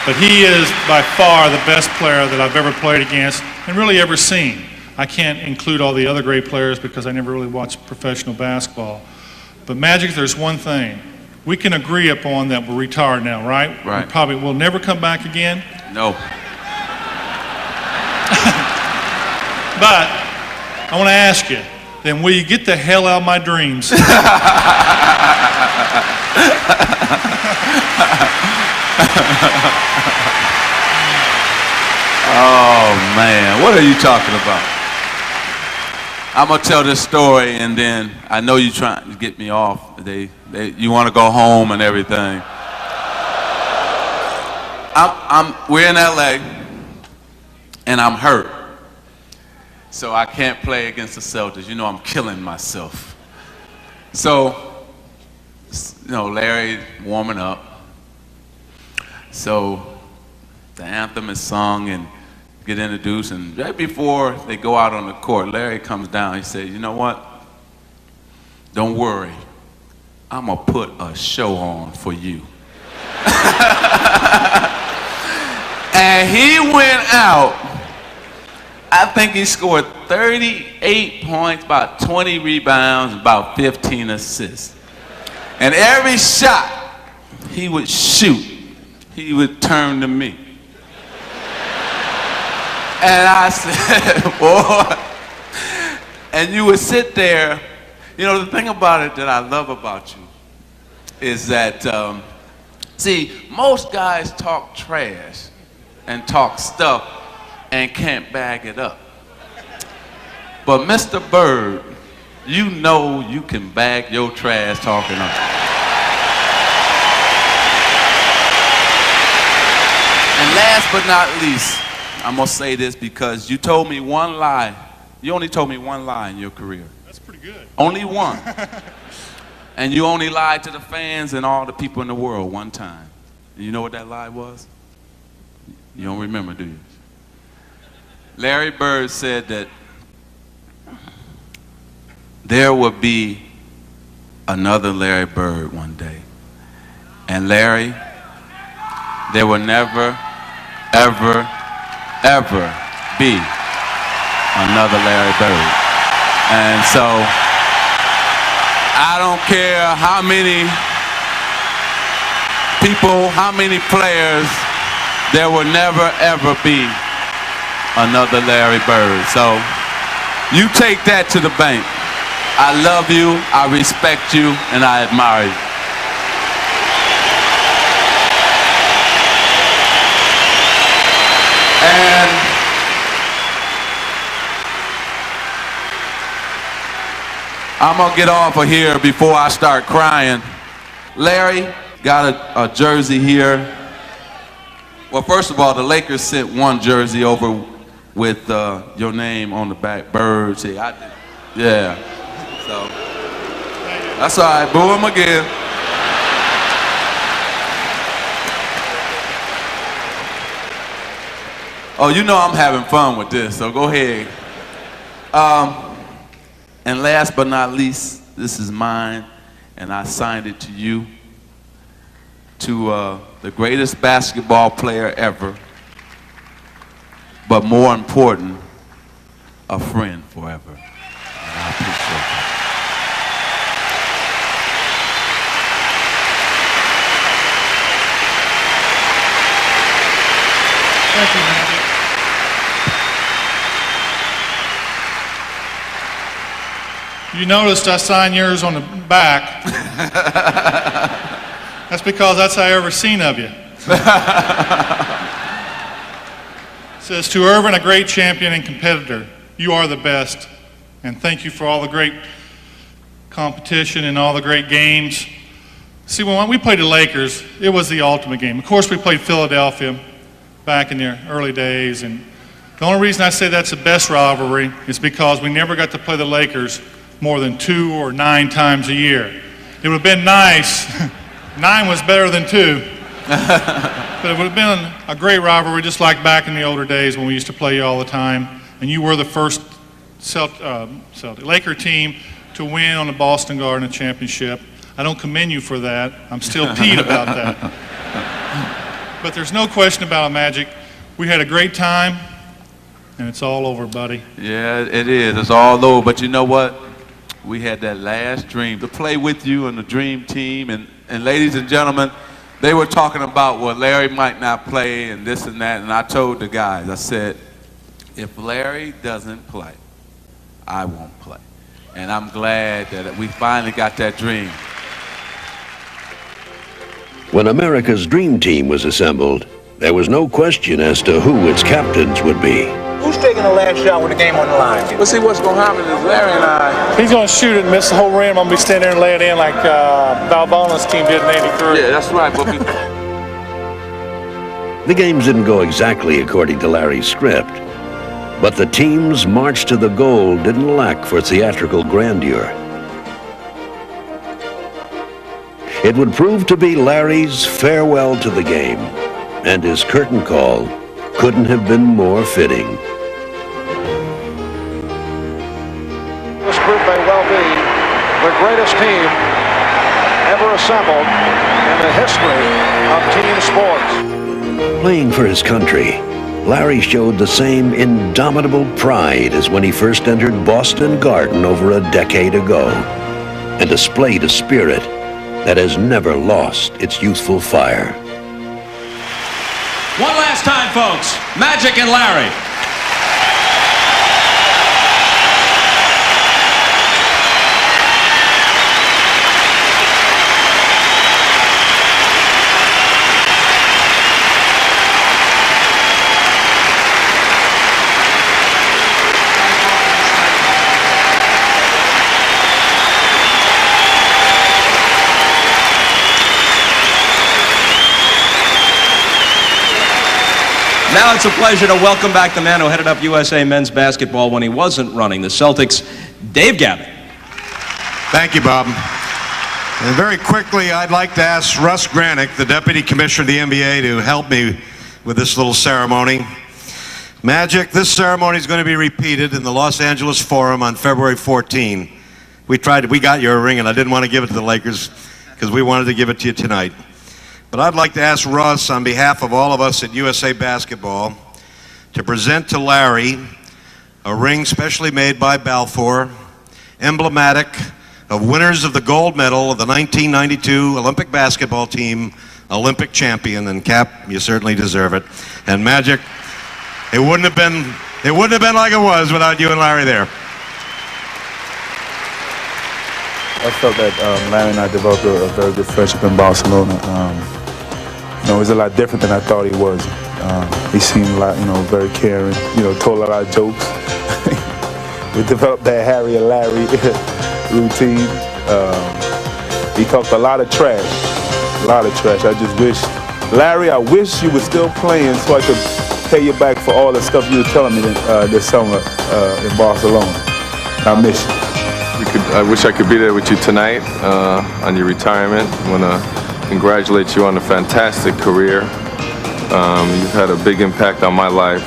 But he is by far the best player that I've ever played against and really ever seen. I can't include all the other great players because I never really watched professional basketball. But Magic, there's one thing. We can agree upon that we're retired now, right? Right. We'll never come back again. No. But I want to ask you, then will you get the hell out of my dreams? Oh, man. What are you talking about? I'm going to tell this story, and then I know you're trying to get me off. You want to go home and everything. We're in L.A., and I'm hurt. So I can't play against the Celtics. You know I'm killing myself. So, you know, Larry warming up. So the anthem is sung and get introduced, and right before they go out on the court, Larry comes down. He said, you know what? Don't worry. I'm going to put a show on for you. And he went out. I think he scored 38 points, about 20 rebounds, about 15 assists. And every shot he would shoot, he would turn to me. And I said, boy, and you would sit there. You know, the thing about it that I love about you is that, see, most guys talk trash and talk stuff and can't bag it up. But Mr. Bird, you know you can bag your trash talking up. And last but not least, I'm going to say this because you told me one lie. You only told me one lie in your career. That's pretty good. Only one. And you only lied to the fans and all the people in the world one time. And you know what that lie was? You don't remember, do you? Larry Bird said that there would be another Larry Bird one day. And Larry, there will never, ever, ever be another Larry Bird. And so I don't care how many people, how many players, there will never, ever be another Larry Bird. So you take that to the bank. I love you, I respect you, and I admire you. And I'm gonna get off of here before I start crying. Larry got a jersey here. Well, first of all, the Lakers sent one jersey over with your name on the back, Bird. See, I did. Yeah. So That's all right. Boo him again. Oh, you know I'm having fun with this, so go ahead. And last but not least, this is mine, and I signed it to you, to the greatest basketball player ever, but more important, a friend forever. And I appreciate that. Thank you, Magic. You noticed I signed yours on the back. That's because that's how I ever seen of you. It says, to Irvin, a great champion and competitor, you are the best. And thank you for all the great competition and all the great games. See, when we played the Lakers, it was the ultimate game. Of course, we played Philadelphia back in the early days. And the only reason I say that's the best rivalry is because we never got to play the Lakers more than 2 or 9 times a year. It would have been nice. 9 was better than 2. But it would have been a great rivalry, just like back in the older days when we used to play you all the time. And you were the first Laker team to win on the Boston Garden championship. I don't commend you for that. I'm still peeved about that. But there's no question about it, Magic. We had a great time, and it's all over, buddy. Yeah, it is. It's all over. But you know what? We had that last dream to play with you and the dream team. And ladies and gentlemen, they were talking about, well, Larry might not play and this and that. And I told the guys, I said, if Larry doesn't play, I won't play. And I'm glad that we finally got that dream. When America's dream team was assembled, there was no question as to who its captains would be. Who's taking the last shot with the game on the line? Well, see, what's going to happen is Larry and I... He's going to shoot it and miss the whole rim. I'm going to be standing there and lay it in like Valbona's team did in '83. Yeah, that's right. But The games didn't go exactly according to Larry's script, but the team's march to the goal didn't lack for theatrical grandeur. It would prove to be Larry's farewell to the game, and his curtain call couldn't have been more fitting. This group may well be the greatest team ever assembled in the history of team sports. Playing for his country, Larry showed the same indomitable pride as when he first entered Boston Garden over a decade ago, and displayed a spirit that has never lost its youthful fire. One last time, folks. Magic and Larry. Now it's a pleasure to welcome back the man who headed up USA men's basketball when he wasn't running the Celtics, Dave Gavitt. Thank you, Bob. And very quickly, I'd like to ask Russ Granick, the Deputy Commissioner of the NBA, to help me with this little ceremony. Magic, this ceremony is going to be repeated in the Los Angeles Forum on February 14. We got you a ring, and I didn't want to give it to the Lakers because we wanted to give it to you tonight. But I'd like to ask Russ, on behalf of all of us at USA Basketball, to present to Larry a ring specially made by Balfour, emblematic of winners of the gold medal of the 1992 Olympic basketball team, Olympic champion. And Cap, you certainly deserve it. And Magic, it wouldn't have been like it was without you and Larry there. I felt that Larry and I developed a very good friendship in Barcelona. It was a lot different than I thought he was. He seemed a lot, very caring, told a lot of jokes. We developed that Harry and Larry routine. He talked a lot of trash. I just wish, Larry, I wish you were still playing so I could pay you back for all the stuff you were telling me this summer in Barcelona. I miss you. I wish I could be there with you tonight on your retirement. I want to congratulate you on a fantastic career. You've had a big impact on my life.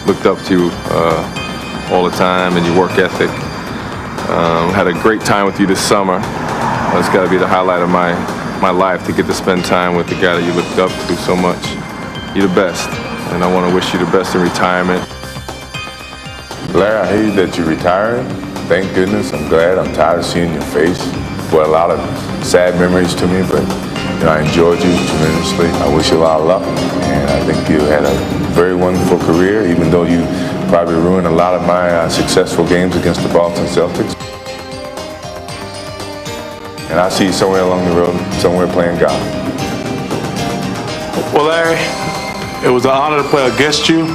Looked up to you all the time and your work ethic. Had a great time with you this summer. It's got to be the highlight of my life to get to spend time with the guy that you looked up to so much. You're the best, and I want to wish you the best in retirement. Larry, I hear that you're retiring. Thank goodness. I'm glad. I'm tired of seeing your face. Brought a lot of sad memories to me, but I enjoyed you tremendously. I wish you a lot of luck, and I think you had a very wonderful career, even though you probably ruined a lot of my successful games against the Boston Celtics. And I'll see you somewhere along the road, somewhere playing golf. Well, Larry, it was an honor to play against you.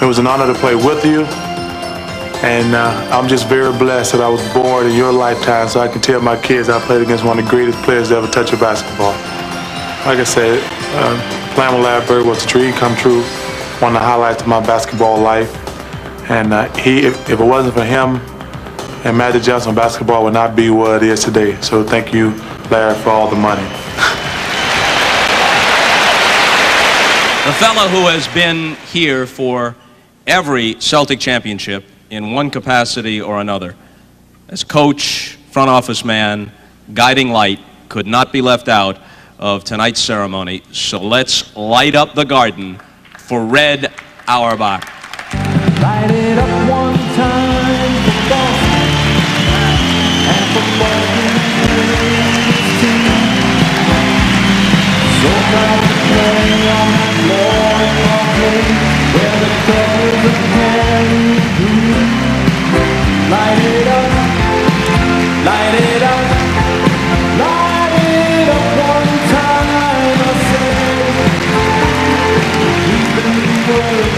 It was an honor to play with you. And I'm just very blessed that I was born in your lifetime so I can tell my kids I played against one of the greatest players to ever touch a basketball. Like I said, playing with Larry Bird was a dream come true, one of the highlights of my basketball life. And if it wasn't for him and Magic Johnson, basketball would not be what it is today. So thank you, Larry, for all the money. The fellow who has been here for every Celtic championship in one capacity or another, as coach, front office man, guiding light, could not be left out of tonight's ceremony. So let's light up the garden for Red Auerbach. Light it up one time for Boston and for Boston's team. So proud to play on that glorious Broadway where the colors of candy green. Light it up, light it up, light it up one time, I say. Even the world,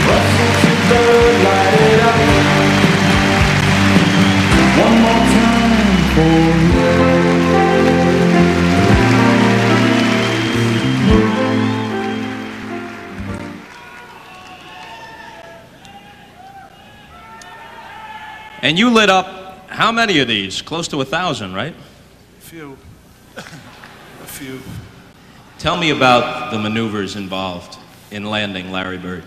Russell to bird, light it up. One more time for you. And you lit up how many of these? Close to 1,000, right? A few. A few. Tell me about the maneuvers involved in landing Larry Bird.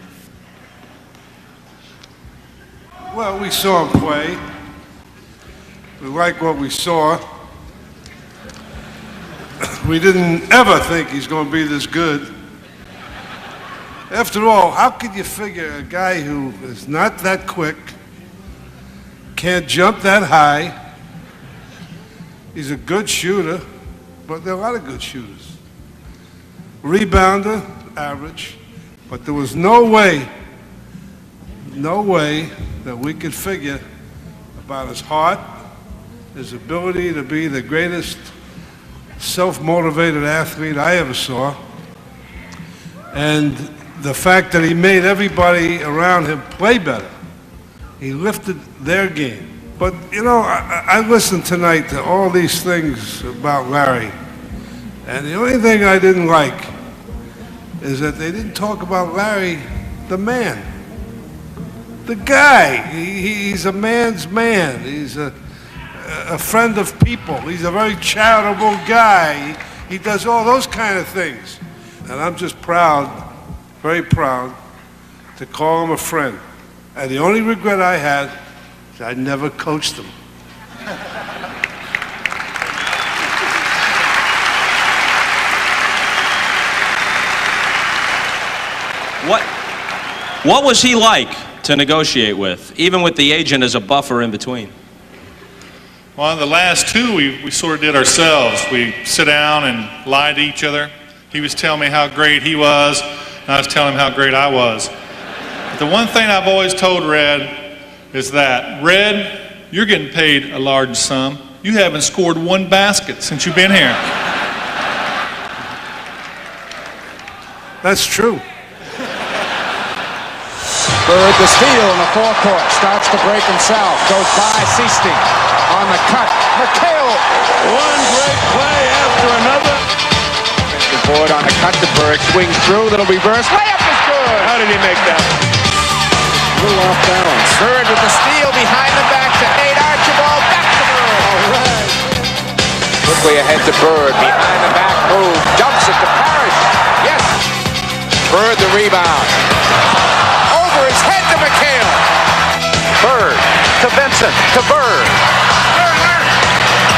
Well, we saw him play. We like what we saw. We didn't ever think he's going to be this good. After all, how could you figure a guy who is not that quick, can't jump that high, he's a good shooter, but there are a lot of good shooters. Rebounder, average, but there was no way that we could figure about his heart, his ability to be the greatest self-motivated athlete I ever saw, and the fact that he made everybody around him play better. He lifted their game. But, you know, I listened tonight to all these things about Larry, and the only thing I didn't like is that they didn't talk about Larry, the man. The guy. He's a man's man. He's a friend of people. He's a very charitable guy. He does all those kind of things. And I'm just proud, very proud, to call him a friend. And the only regret I had is I never coached him. What was he like to negotiate with, even with the agent as a buffer in between? Well, the last two we sort of did ourselves. We sit down and lie to each other. He was telling me how great he was, and I was telling him how great I was. But the one thing I've always told Red is that, Red, you're getting paid a large sum. You haven't scored one basket since you've been here. That's true. Bird the steal in the forecourt, starts to break himself, goes by Seasting on the cut. McHale, one great play after another. The board on the cut to Bird, swings through, little reverse, layup is good. How did he make that? A little off balance. Bird with the steal behind the back to it to Bird. Behind the back move. Dumps it to Parrish. Yes. Bird the rebound. Over his head to McHale. Bird to Vincent to Bird.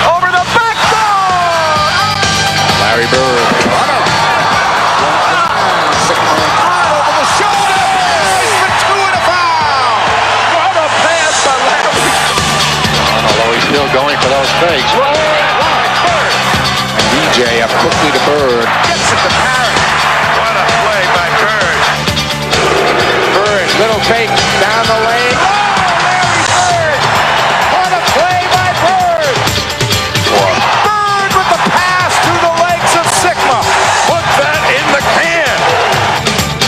Over the backboard. Larry Bird. Run up. Over the shoulder. Nice for two and a foul. What a pass by Larry. Although he's still going for those fakes. And DJ up quickly to Bird. Gets it to Parrish. What a play by Bird. Bird, little fake down the lane. Oh, Larry Bird. What a play by Bird. Bird with the pass to the legs of Sigma. Put that in the can.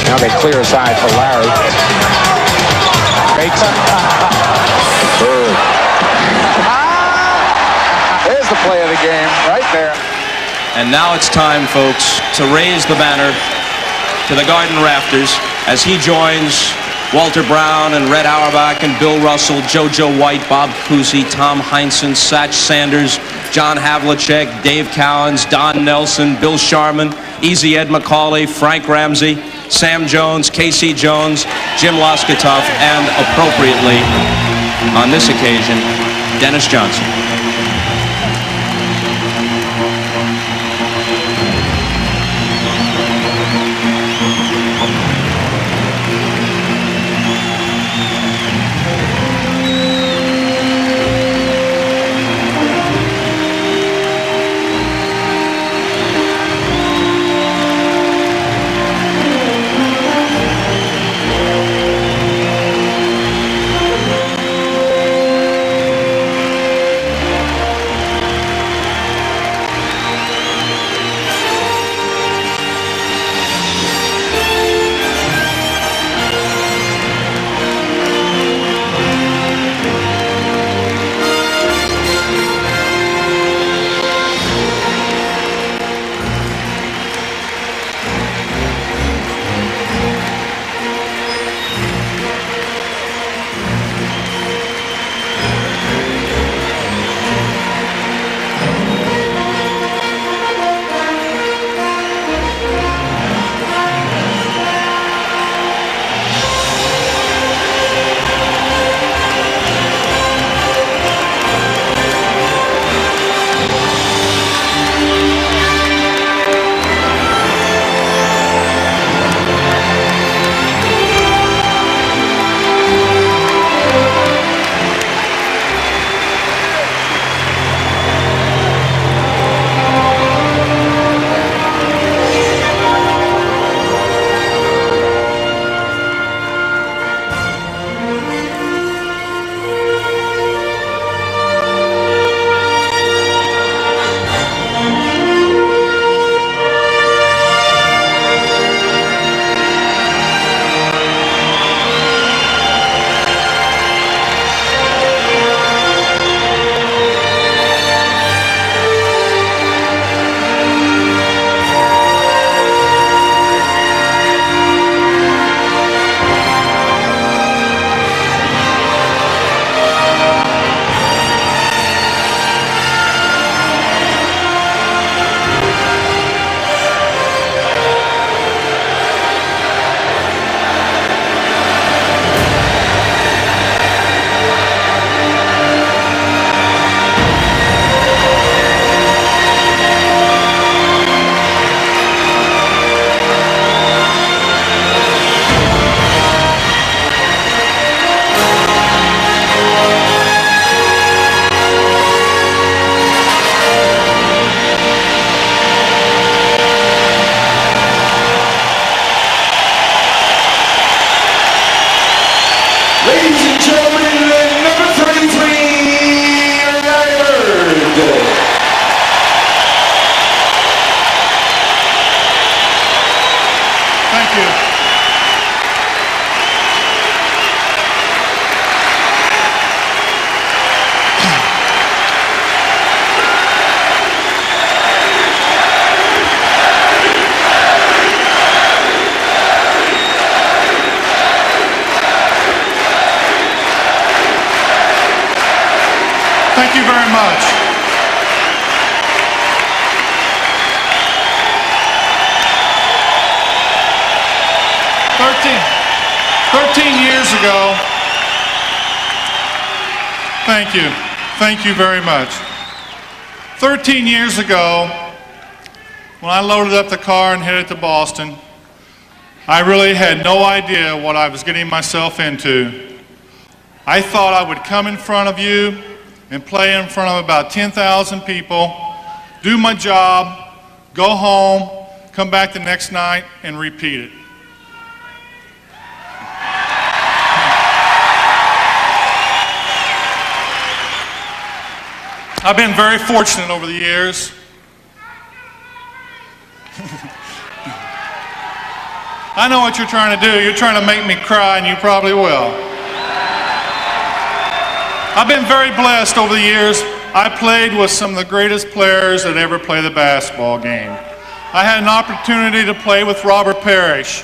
Now they clear aside for Larry. Fakes it. Bird. There's the play of the game, right there. And now it's time, folks, to raise the banner to the Garden Rafters as he joins Walter Brown and Red Auerbach and Bill Russell, JoJo White, Bob Cousy, Tom Heinsohn, Satch Sanders, John Havlicek, Dave Cowens, Don Nelson, Bill Sharman, Easy Ed McCauley, Frank Ramsey, Sam Jones, Casey Jones, Jim Loskatoff, and appropriately, on this occasion, Dennis Johnson. Thank you very much. 13 years ago, thank you very much. 13 years ago, when I loaded up the car and headed to Boston, I really had no idea what I was getting myself into. I thought I would come in front of you and play in front of about 10,000 people, do my job, go home, come back the next night, and repeat it. I've been very fortunate over the years. I know what you're trying to do. You're trying to make me cry, and you probably will. I've been very blessed over the years. I played with some of the greatest players that ever played the basketball game. I had an opportunity to play with Robert Parrish.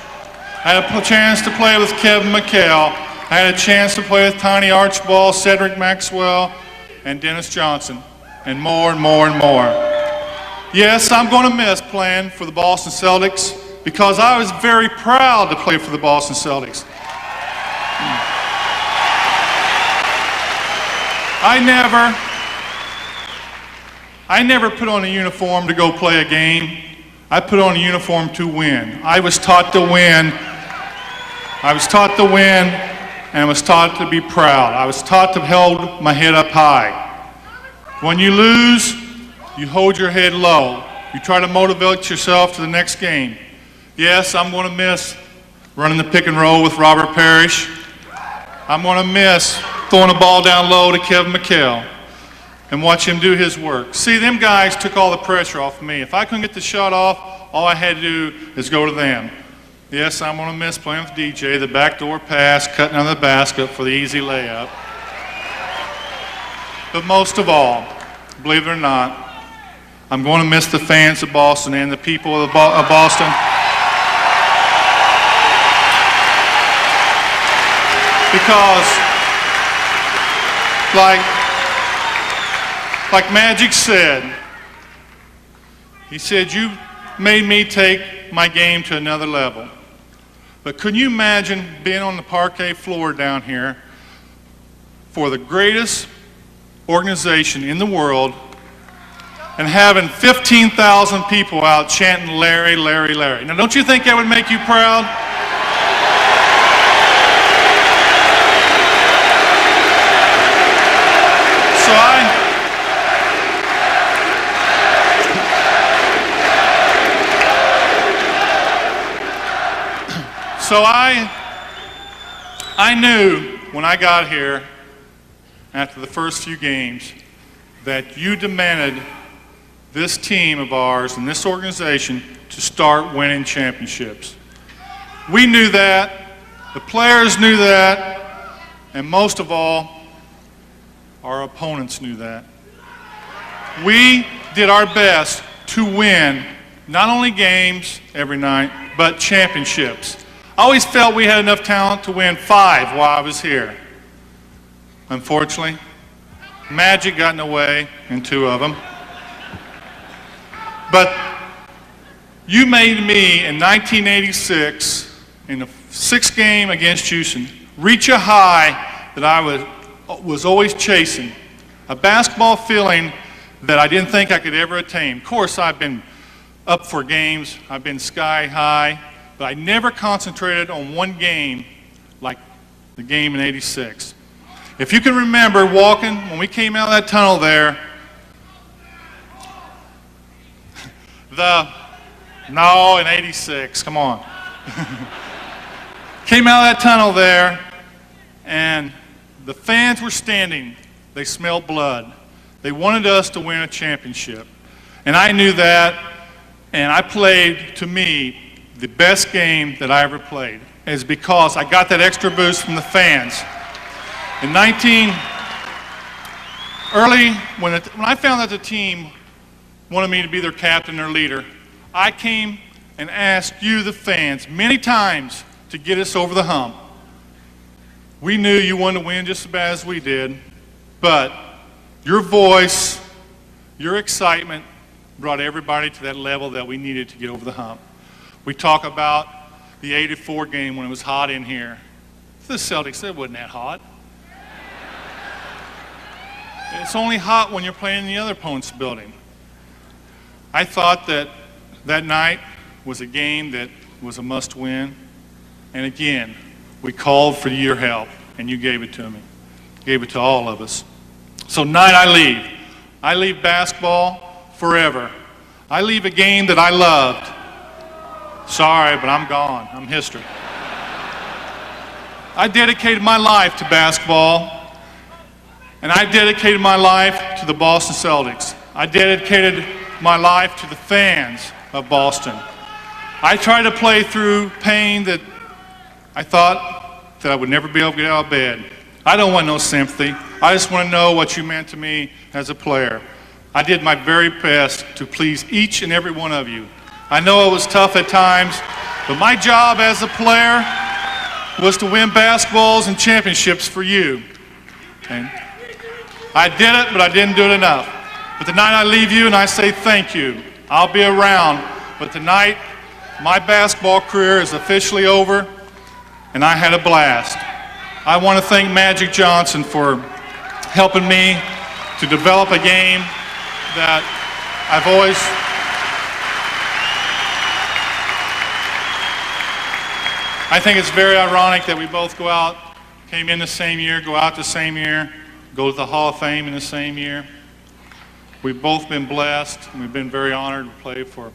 I had a chance to play with Kevin McHale. I had a chance to play with Tiny Archibald, Cedric Maxwell, and Dennis Johnson, and more and more and more. Yes, I'm going to miss playing for the Boston Celtics because I was very proud to play for the Boston Celtics. I never put on a uniform to go play a game. I put on a uniform to win. I was taught to win. I was taught to win, and I was taught to be proud. I was taught to hold my head up high. When you lose, you hold your head low. You try to motivate yourself to the next game. Yes, I'm going to miss running the pick and roll with Robert Parrish. I'm going to miss throwing a ball down low to Kevin McHale and watch him do his work. See, them guys took all the pressure off of me. If I couldn't get the shot off, all I had to do is go to them. Yes, I'm going to miss playing with DJ, the backdoor pass, cutting under the basket for the easy layup. But most of all, believe it or not, I'm going to miss the fans of Boston and the people of Boston. Because, like Magic said, he said, you made me take my game to another level. But could you imagine being on the parquet floor down here for the greatest organization in the world and having 15,000 people out chanting Larry, Larry, Larry? Now, don't you think that would make you proud? So I knew when I got here after the first few games that you demanded this team of ours and this organization to start winning championships. We knew that, the players knew that, and most of all, our opponents knew that. We did our best to win not only games every night, but championships. I always felt we had enough talent to win 5 while I was here. Unfortunately, Magic got in the way in 2 of them. But you made me in 1986, in the 6th game against Houston, reach a high that I was always chasing. A basketball feeling that I didn't think I could ever attain. Of course, I've been up for games. I've been sky high. But I never concentrated on one game like the game in '86. If you can remember walking, when we came out of that tunnel there, in '86, come on. Came out of that tunnel there, and the fans were standing. They smelled blood. They wanted us to win a championship. And I knew that, and I played, to me, the best game that I ever played is because I got that extra boost from the fans. When I found that the team wanted me to be their captain or leader, I came and asked you, the fans, many times to get us over the hump. We knew you wanted to win just as bad as we did, but your voice, your excitement brought everybody to that level that we needed to get over the hump. We talk about the '84 game when it was hot in here. The Celtics, it wasn't that hot. It's only hot when you're playing in the other opponent's building. I thought that that night was a game that was a must-win. And again, we called for your help, and you gave it to me. Gave it to all of us. So tonight I leave. I leave basketball forever. I leave a game that I loved. Sorry, but I'm gone. I'm history. I dedicated my life to basketball, and I dedicated my life to the Boston Celtics. I dedicated my life to the fans of Boston. I tried to play through pain that I thought that I would never be able to get out of bed. I don't want no sympathy. I just want to know what you meant to me as a player. I did my very best to please each and every one of you. I know it was tough at times, but my job as a player was to win basketballs and championships for you. And I did it, but I didn't do it enough. But tonight I leave you and I say thank you. I'll be around, but tonight my basketball career is officially over, and I had a blast. I want to thank Magic Johnson for helping me to develop a game that I've always I think it's very ironic that we both came in the same year, go out the same year, go to the Hall of Fame in the same year. We've both been blessed, and we've been very honored to play for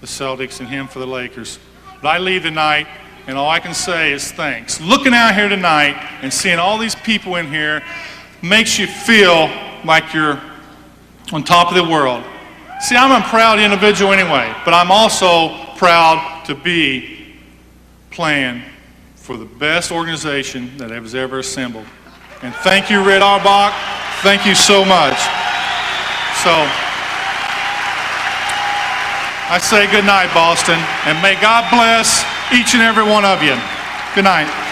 the Celtics and him for the Lakers. But I leave tonight, and all I can say is thanks. Looking out here tonight and seeing all these people in here makes you feel like you're on top of the world. See, I'm a proud individual anyway, but I'm also proud to be playing for the best organization that has ever assembled. And thank you, Red Auerbach. Thank you so much. So, I say good night, Boston, and may God bless each and every one of you. Good night.